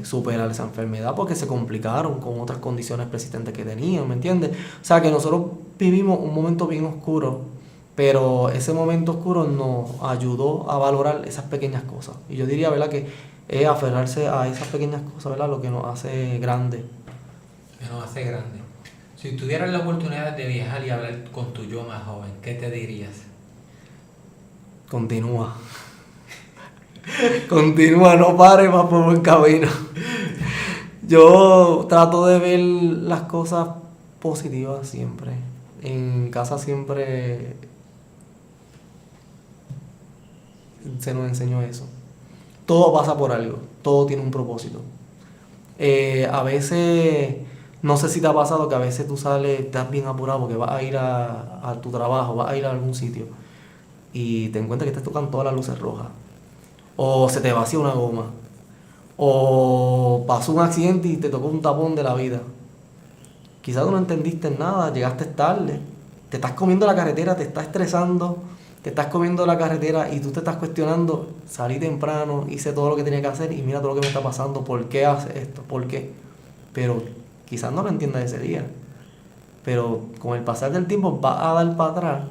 superar esa enfermedad porque se complicaron con otras condiciones persistentes que tenían, ¿me entiendes? O sea que nosotros vivimos un momento bien oscuro, pero ese momento oscuro nos ayudó a valorar esas pequeñas cosas. Y yo diría, ¿verdad?, que es aferrarse a esas pequeñas cosas, ¿verdad?, lo que nos hace grandes. Que nos hace grandes. Si tuvieras la oportunidad de viajar y hablar con tu yo más joven, ¿qué te dirías? Continúa. Continúa, no pares, vas por buen camino. Yo trato de ver las cosas positivas siempre. En casa siempre se nos enseñó eso. Todo pasa por algo, todo tiene un propósito. A veces, no sé si te ha pasado que a veces tú sales, estás bien apurado porque vas a ir a tu trabajo, vas a ir a algún sitio y te encuentras que te tocan todas las luces rojas, o se te vacía una goma, o pasó un accidente y te tocó un tapón de la vida. Quizás tú no entendiste nada, llegaste tarde, te estás comiendo la carretera, te estás estresando, te estás comiendo la carretera y tú te estás cuestionando, salí temprano, hice todo lo que tenía que hacer y mira todo lo que me está pasando, ¿por qué haces esto? ¿Por qué? Pero quizás no lo entiendas ese día, pero con el pasar del tiempo vas a dar para atrás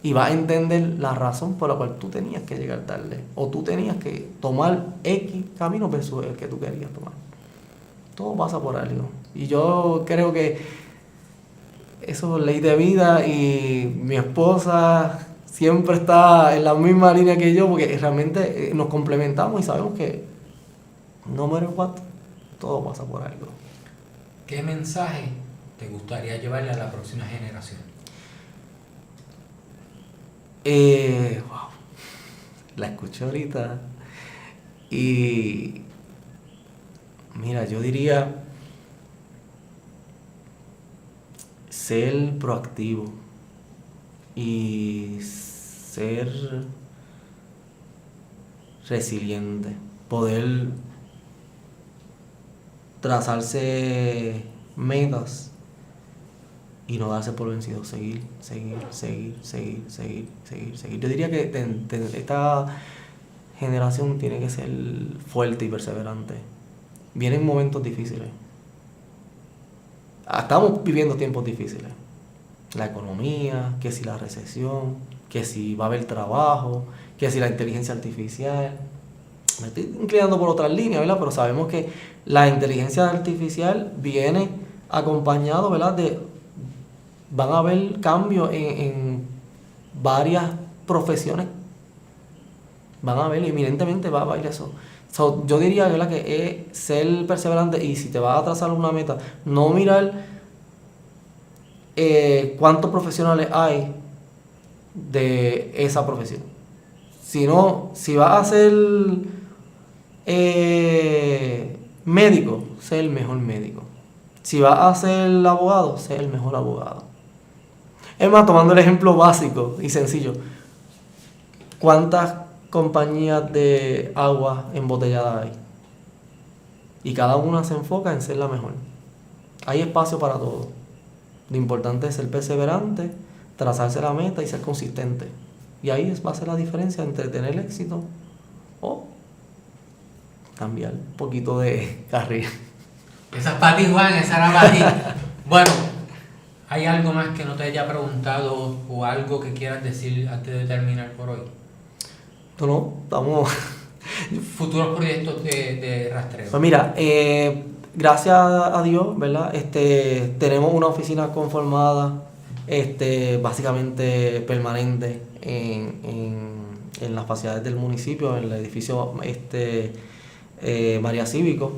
y vas a entender la razón por la cual tú tenías que llegar tarde o tú tenías que tomar X camino versus el que tú querías tomar. Todo pasa por algo y yo creo que eso es ley de vida y mi esposa siempre está en la misma línea que yo porque realmente nos complementamos y sabemos que no matter what, todo pasa por algo. ¿Qué mensaje te gustaría llevarle a la próxima generación? Wow. La escuché ahorita y mira, yo diría ser proactivo y ser resiliente, poder trazarse metas y no darse por vencido, seguir. Yo diría que esta generación tiene que ser fuerte y perseverante. Vienen momentos difíciles. Estamos viviendo tiempos difíciles. La economía, que si la recesión, que si va a haber trabajo, que si la inteligencia artificial. Me estoy inclinando por otras líneas, ¿verdad? Pero sabemos que la inteligencia artificial viene acompañado, ¿verdad?, van a haber cambios en varias profesiones. Van a haber, evidentemente va a haber eso. Yo diría, ¿verdad?, que es ser perseverante y si te vas a trazar una meta, no mirar cuántos profesionales hay de esa profesión. Si no, si vas a ser médico, sé el mejor médico. Si vas a ser abogado, sé el mejor abogado. Es más, tomando el ejemplo básico y sencillo, ¿cuántas compañías de agua embotellada hay? Y cada una se enfoca en ser la mejor. Hay espacio para todo. Lo importante es ser perseverante, trazarse la meta y ser consistente. Y ahí va a ser la diferencia entre tener éxito o cambiar un poquito de carril. Esa es para ti, Juan, esa era para ti. Bueno, ¿hay algo más que no te haya preguntado o algo que quieras decir antes de terminar por hoy? No, estamos... Futuros proyectos de rastreo. Pues mira, gracias a Dios, ¿verdad? Tenemos una oficina conformada, básicamente permanente en las facilidades del municipio, en el edificio María Cívico.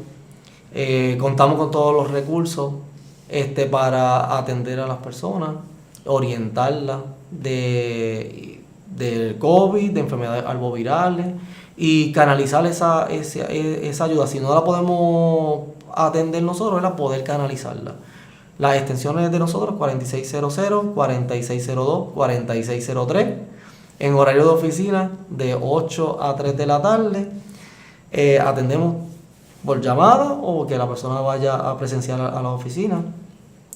Contamos con todos los recursos para atender a las personas, orientarlas del COVID, de enfermedades arbovirales y canalizar esa ayuda. Si no la podemos atender nosotros, es poder canalizarla. Las extensiones de nosotros 4600, 4602, 4603, en horario de oficina de 8 a 3 de la tarde. Atendemos por llamada o que la persona vaya a presenciar a la oficina.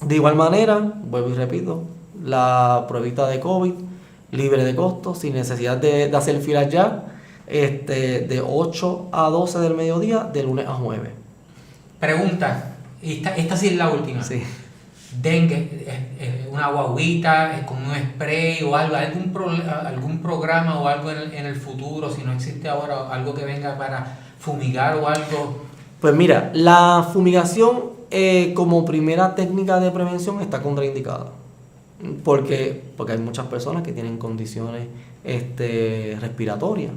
De igual manera, vuelvo y repito, la pruebita de COVID libre de costo, sin necesidad de hacer filas ya, de 8 a 12 del mediodía, de lunes a jueves. Pregunta, esta sí es la última. Sí. Dengue, una guaguita, es como un spray o algo, algún programa o algo en el futuro, si no existe ahora, algo que venga para fumigar o algo. Pues mira, la fumigación como primera técnica de prevención está contraindicada. Porque hay muchas personas que tienen condiciones respiratorias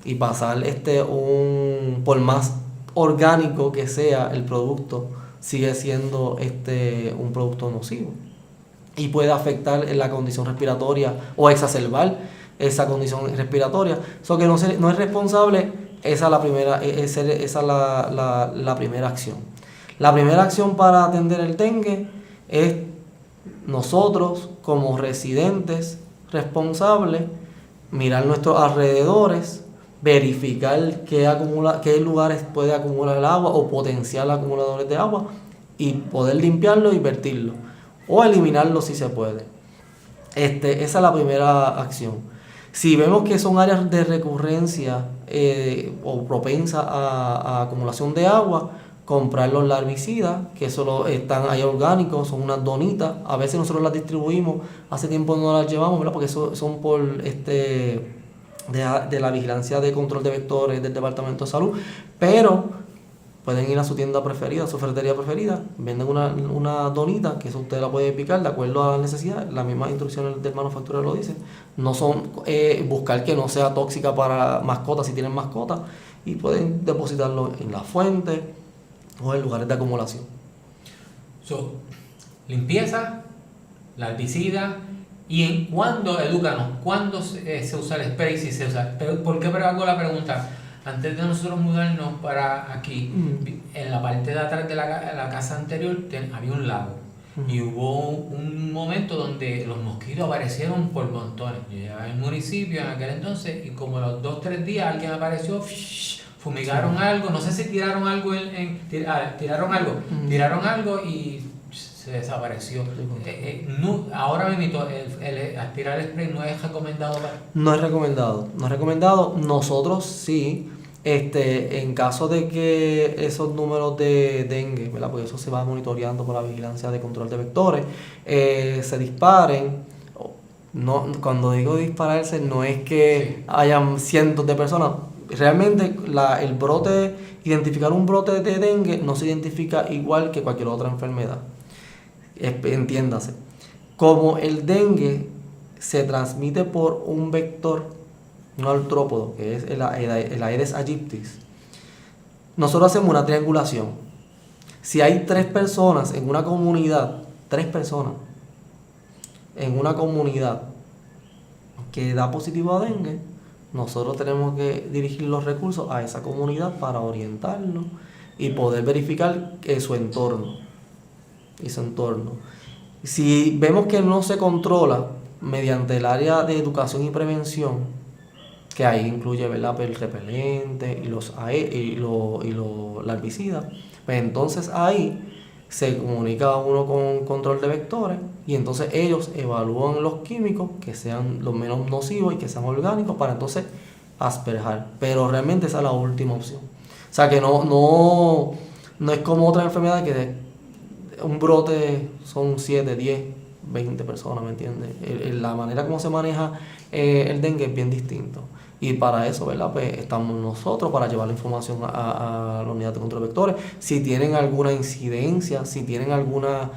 y pasar por más orgánico que sea el producto, sigue siendo un producto nocivo y puede afectar la condición respiratoria o exacerbar esa condición respiratoria. Eso que no es responsable, esa es la primera acción. La primera acción para atender el dengue es nosotros como residentes responsables mirar nuestros alrededores, verificar qué lugares puede acumular el agua o potencial acumuladores de agua y poder limpiarlo y vertirlo o eliminarlo si se puede. Esa es la primera acción. Si vemos que son áreas de recurrencia o propensas a acumulación de agua, comprar los larvicidas, que están ahí orgánicos, son unas donitas. A veces nosotros las distribuimos, hace tiempo no las llevamos, ¿verdad? Porque son por de la vigilancia de control de vectores del Departamento de Salud, pero pueden ir a su tienda preferida, su ferretería preferida, venden una donita, que eso usted la puede picar de acuerdo a la necesidad, las mismas instrucciones del manufacturero lo dicen, no son buscar que no sea tóxica para mascotas si tienen mascotas, y pueden depositarlo en la fuente o en lugares de acumulación. Limpieza, la herbicida, y edúcanos, ¿cuándo se usa el spray? Si se usa. Pero, ¿por qué hago la pregunta? Antes de nosotros mudarnos para aquí, en la parte de atrás de la casa anterior había un lago. Y hubo un momento donde los mosquitos aparecieron por montones. Yo llegaba al municipio en aquel entonces y como a los 2-3 días alguien apareció, fumigaron algo, no sé si tiraron algo, tiraron algo y se desapareció. Ahora mismo aspirar el spray no es recomendado. No es recomendado. Nosotros sí, en caso de que esos números de dengue, ¿verdad? Porque eso se va monitoreando por la vigilancia de control de vectores, se disparen. No, cuando digo dispararse no es que hayan cientos de personas. Realmente identificar un brote de dengue no se identifica igual que cualquier otra enfermedad. Entiéndase. Como el dengue se transmite por un vector, un artrópodo, que es el Aedes aegyptis, nosotros hacemos una triangulación. Si hay 3 personas en una comunidad, 3 personas en una comunidad que da positivo a dengue, nosotros tenemos que dirigir los recursos a esa comunidad para orientarnos y poder verificar su entorno. Si vemos que no se controla mediante el área de educación y prevención, que ahí incluye, ¿verdad?, el repelente y los herbicidas, pues entonces ahí se comunica uno con control de vectores y entonces ellos evalúan los químicos que sean los menos nocivos y que sean orgánicos para entonces asperjar. Pero realmente esa es la última opción. O sea que no es como otras enfermedades que un brote son 7, 10, 20 personas, ¿me entiendes? La manera como se maneja el dengue es bien distinto. Y para eso, ¿verdad?, pues estamos nosotros para llevar la información a la unidad de control de vectores. Si tienen alguna incidencia, si tienen alguna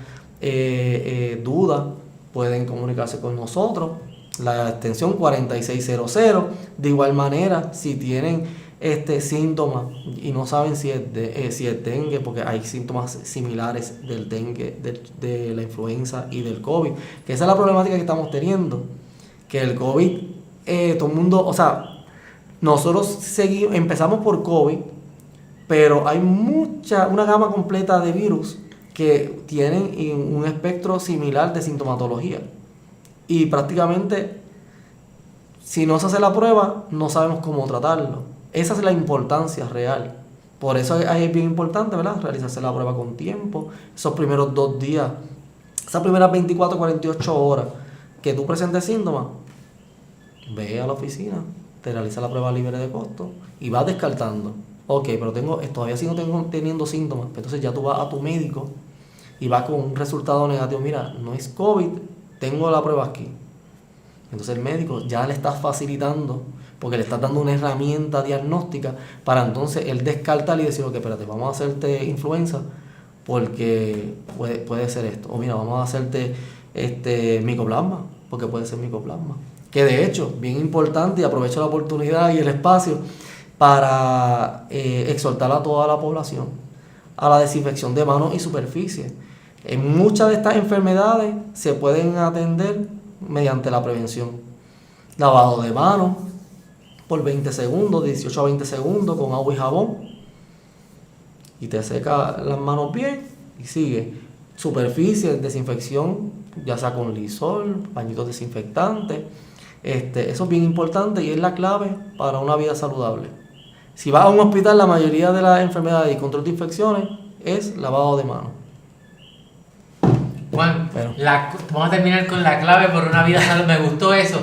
duda, pueden comunicarse con nosotros. La extensión 4600. De igual manera, si tienen síntomas y no saben si es dengue, porque hay síntomas similares del dengue, de la influenza y del COVID, que esa es la problemática que estamos teniendo, que el COVID, todo el mundo, o sea, nosotros empezamos por COVID, pero hay una gama completa de virus que tienen un espectro similar de sintomatología. Y prácticamente, si no se hace la prueba, no sabemos cómo tratarlo. Esa es la importancia real. Por eso es bien importante, ¿verdad?, realizarse la prueba con tiempo. Esos primeros 2 días, esas primeras 24, 48 horas que tú presentes síntomas, ve a la oficina, te realiza la prueba libre de costo y vas descartando. Ok, pero todavía sigo teniendo síntomas. Entonces ya tú vas a tu médico y vas con un resultado negativo. Mira, no es COVID, tengo la prueba aquí. Entonces el médico ya le está facilitando, porque le está dando una herramienta diagnóstica para entonces él descartar y decir, ok, espérate, vamos a hacerte influenza porque puede ser esto. O mira, vamos a hacerte micoplasma, porque puede ser micoplasma. Que de hecho, bien importante, y aprovecho la oportunidad y el espacio para exhortar a toda la población a la desinfección de manos y superficies. En muchas de estas enfermedades se pueden atender mediante la prevención. Lavado de manos por 20 segundos, 18 a 20 segundos con agua y jabón. Y te seca las manos bien y sigue. Superficies, desinfección, ya sea con Lysol, pañitos desinfectantes. Eso es bien importante y es la clave para una vida saludable. Si vas a un hospital, la mayoría de las enfermedades y control de infecciones es lavado de manos. Juan, vamos a terminar con la clave para una vida saludable. Me gustó eso.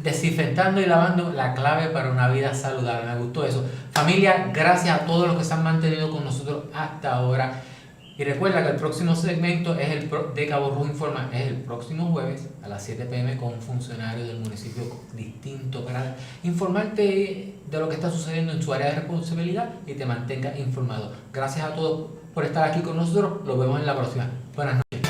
Desinfectando y lavando, la clave para una vida saludable. Me gustó eso. Familia, gracias a todos los que se han mantenido con nosotros hasta ahora. Y recuerda que el próximo segmento es de Cabo Rojo Informa, es el próximo jueves a las 7 p.m. con un funcionario del municipio distinto para informarte de lo que está sucediendo en su área de responsabilidad y te mantenga informado. Gracias a todos por estar aquí con nosotros. Los vemos en la próxima. Buenas noches.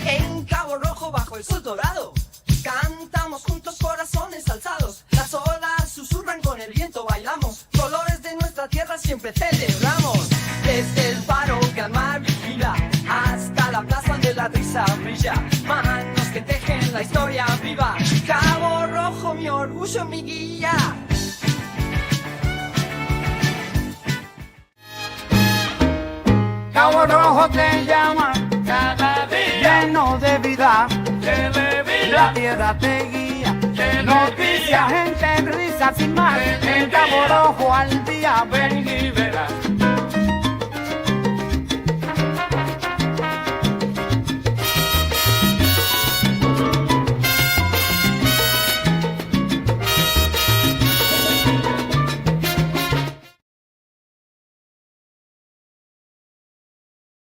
En Cabo Rojo bajo el sol dorado cantamos juntos, corazones alzados. Las olas susurran, con el viento bailamos. Colores de nuestra tierra siempre celebramos. Desde el faro que al mar vigila hasta la plaza donde la risa brilla. Manos que tejen la historia viva. Cabo Rojo, mi orgullo, mi guía. Cabo Rojo te llama, cada día lleno de vida. La tierra te guía, noticias, gente, risas sin más. En Cabo Rojo al día, ven y verás.